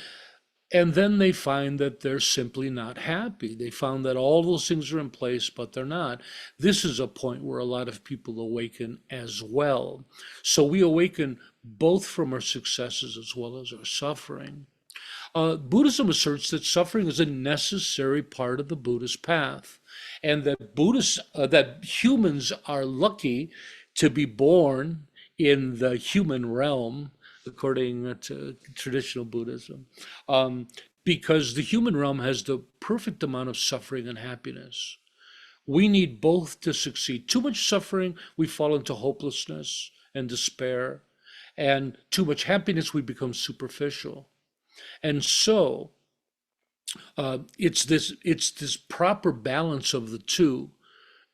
And then they find that they're simply not happy. They found that all those things are in place, but they're not. This is a point where a lot of people awaken as well. So we awaken both from our successes as well as our suffering. Buddhism asserts that suffering is a necessary part of the Buddhist path, and that that humans are lucky to be born in the human realm, according to traditional Buddhism, because the human realm has the perfect amount of suffering and happiness. We need both to succeed. Too much suffering, we fall into hopelessness and despair, and too much happiness, we become superficial. And so it's this proper balance of the two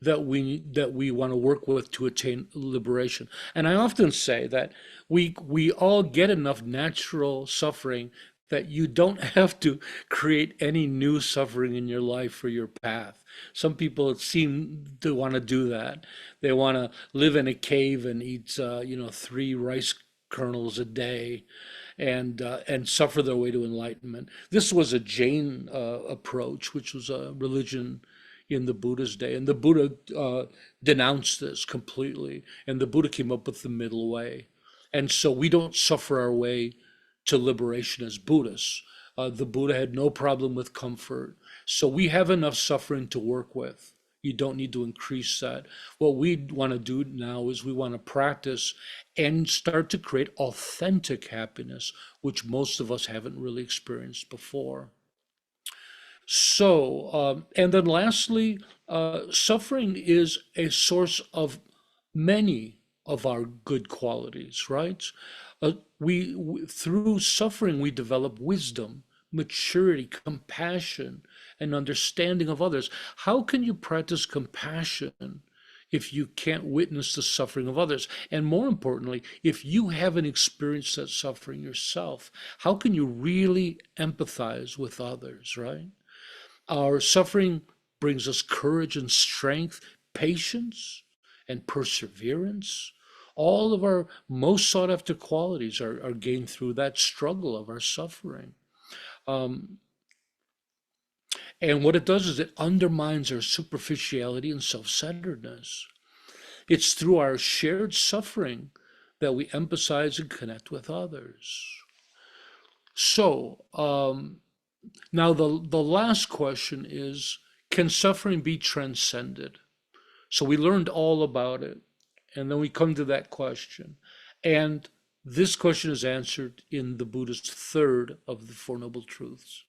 that we want to work with to attain liberation. And I often say that we all get enough natural suffering that you don't have to create any new suffering in your life for your path. Some people seem to want to do that. They want to live in a cave and eat 3 rice kernels a day and suffer their way to enlightenment. This was a Jain approach, which was a religion in the Buddha's day, and the Buddha denounced this completely, and the Buddha came up with the middle way. And so we don't suffer our way to liberation as Buddhists. The Buddha had no problem with comfort, so we have enough suffering to work with. You don't need to increase that. What we want to do now is we want to practice and start to create authentic happiness, which most of us haven't really experienced before. So, and then lastly, suffering is a source of many of our good qualities, right? Through suffering, we develop wisdom, maturity, compassion, and understanding of others. How can you practice compassion if you can't witness the suffering of others? And more importantly, if you haven't experienced that suffering yourself, how can you really empathize with others, right? Our suffering brings us courage and strength, patience and perseverance. All of our most sought after qualities are gained through that struggle of our suffering. And what it does is it undermines our superficiality and self-centeredness. It's through our shared suffering that we empathize and connect with others. So now the last question is, can suffering be transcended? So we learned all about it, and then we come to that question. And this question is answered in the Buddhist third of the Four Noble Truths.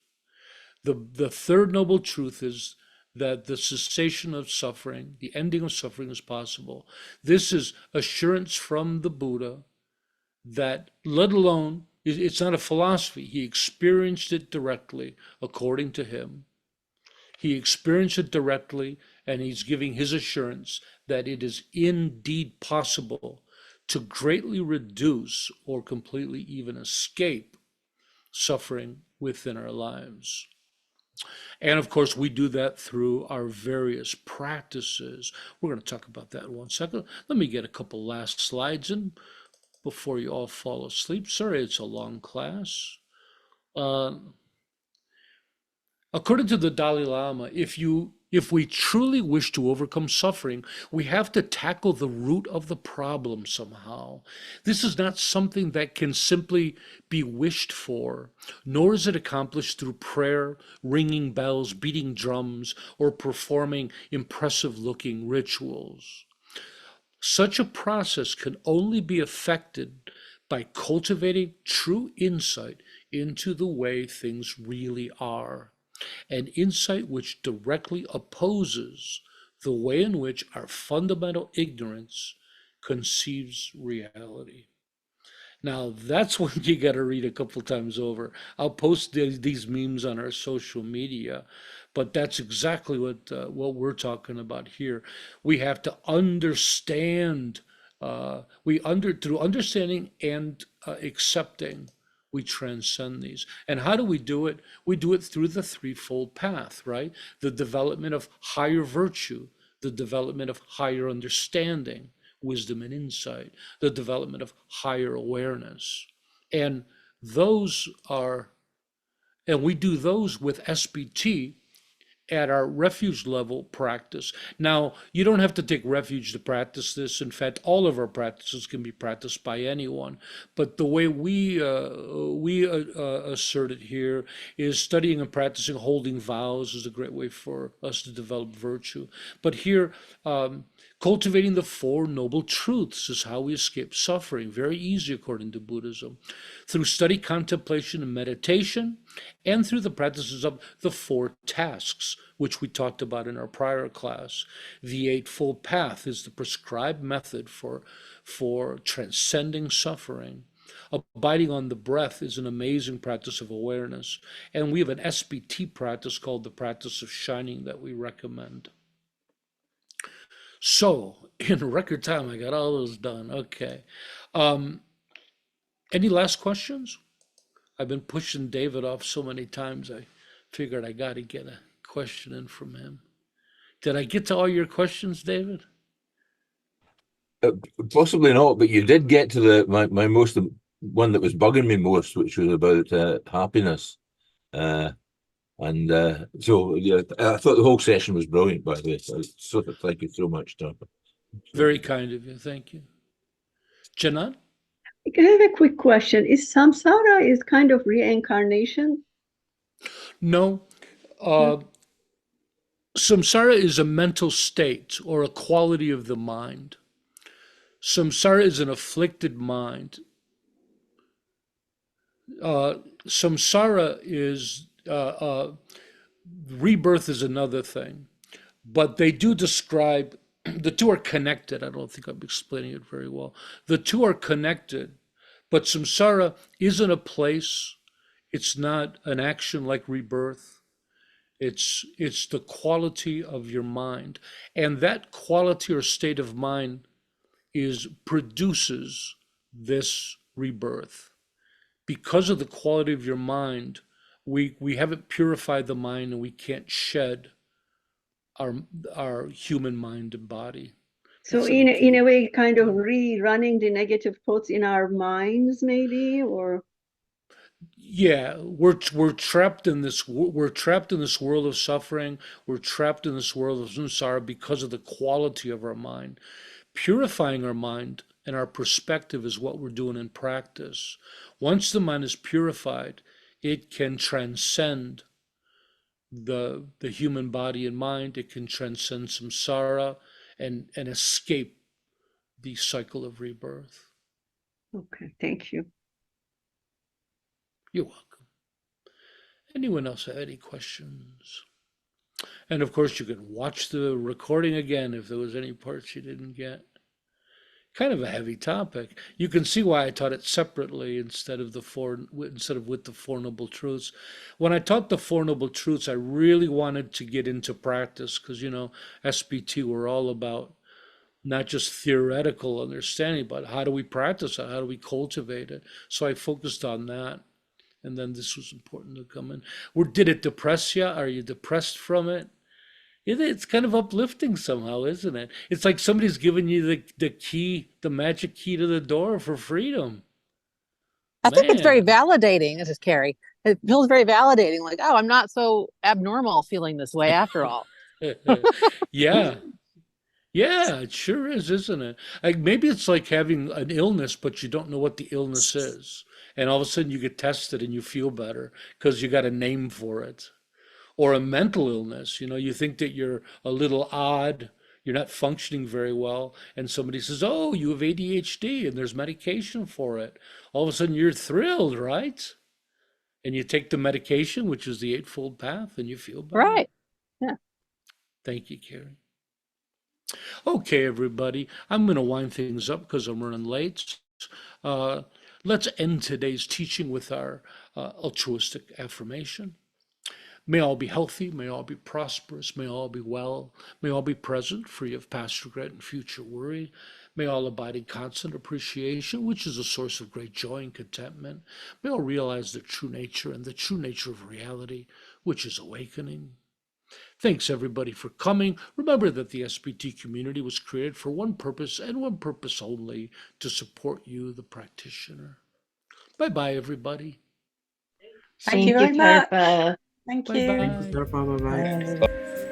The third noble truth is that the cessation of suffering, the ending of suffering is possible. This is assurance from the Buddha that, let alone, it's not a philosophy. He experienced it directly, according to him. He experienced it directly, and he's giving his assurance that it is indeed possible to greatly reduce or completely even escape suffering within our lives. And of course, we do that through our various practices. We're going to talk about that in 1 second. Let me get a couple last slides in before you all fall asleep. Sorry, it's a long class. According to the Dalai Lama, if we truly wish to overcome suffering, we have to tackle the root of the problem somehow. This is not something that can simply be wished for, nor is it accomplished through prayer, ringing bells, beating drums, or performing impressive-looking rituals. Such a process can only be effected by cultivating true insight into the way things really are, an insight which directly opposes the way in which our fundamental ignorance conceives reality. Now, that's what you got to read a couple times over. I'll post these memes on our social media, but that's exactly what we're talking about here. We have to understand, through understanding and accepting, we transcend these. And how do we do it? We do it through the threefold path, right? The development of higher virtue, the development of higher understanding, wisdom and insight, the development of higher awareness. And those are And we do those with SBT at our refuge level practice. Now, you don't have to take refuge to practice this. In fact, all of our practices can be practiced by anyone. But the way we assert it here is studying and practicing holding vows is a great way for us to develop virtue. But here, cultivating the Four Noble Truths is how we escape suffering. Very easy according to Buddhism. Through study, contemplation, and meditation, and through the practices of the four tasks, which we talked about in our prior class. The Eightfold Path is the prescribed method for transcending suffering. Abiding on the breath is an amazing practice of awareness. And we have an SBT practice called the practice of shining that we recommend. So, in record time, I got all those done. Okay. Any last questions? I've been pushing David off so many times, I figured I got to get a question in from him. Did I get to all your questions, David? Possibly not, but you did get to my most one that was bugging me most, which was about happiness. So yeah, I thought the whole session was brilliant, by the way. So thank you so much, Tarpa. Very kind of you. Thank you. Janan? I have a quick question. Is samsara is kind of reincarnation? No. Samsara is a mental state or a quality of the mind. Samsara is an afflicted mind. Samsara is, rebirth is another thing. But they do describe, the two are connected. I don't think I'm explaining it very well. The two are connected, but samsara isn't a place. It's not an action like rebirth. It's the quality of your mind. And that quality or state of mind produces this rebirth. Because of the quality of your mind, we haven't purified the mind and we can't shed our human mind and body. So in a way, kind of rerunning the negative thoughts in our minds, maybe, or yeah, we're trapped in this world of suffering. We're trapped in this world of samsara because of the quality of our mind. Purifying our mind and our perspective is what we're doing in practice. Once the mind is purified, it can transcend the human body and mind. It can transcend samsara and escape the cycle of rebirth. okay, thank you. You're welcome. Anyone else have any questions? And of course, you can watch the recording again if there was any parts you didn't get. Kind of a heavy topic. You can see why I taught it separately instead of with the Four Noble Truths. When I taught the Four Noble Truths, I really wanted to get into practice because, SBT, we're all about not just theoretical understanding, but how do we practice it? How do we cultivate it? So I focused on that. And then this was important to come in. Did it depress you? Are you depressed from it? It's kind of uplifting somehow, isn't it? It's like somebody's giving you the key, the magic key to the door for freedom. I think it's very Man. validating. This is Carrie. It feels very validating. Like, oh, I'm not so abnormal feeling this way after all. Yeah. Yeah, it sure is, isn't it? Like maybe it's like having an illness, but you don't know what the illness is. And all of a sudden you get tested and you feel better because you got a name for it. Or a mental illness, you think that you're a little odd, you're not functioning very well, and somebody says, oh, you have ADHD and there's medication for it. All of a sudden you're thrilled, right? And you take the medication, which is the Eightfold Path, and you feel better. Right. Yeah. Thank you, Carrie. Okay, everybody, I'm going to wind things up because I'm running late. Let's end today's teaching with our altruistic affirmation. May all be healthy, may all be prosperous, may all be well, may all be present, free of past regret and future worry. May all abide in constant appreciation, which is a source of great joy and contentment. May all realize their true nature and the true nature of reality, which is awakening. Thanks everybody for coming. Remember that the SBT community was created for one purpose and one purpose only, to support you, the practitioner. Bye-bye, everybody. Thank you very much. Thank you. Bye-bye. Thank you, Tarpa. Bye-bye. Bye.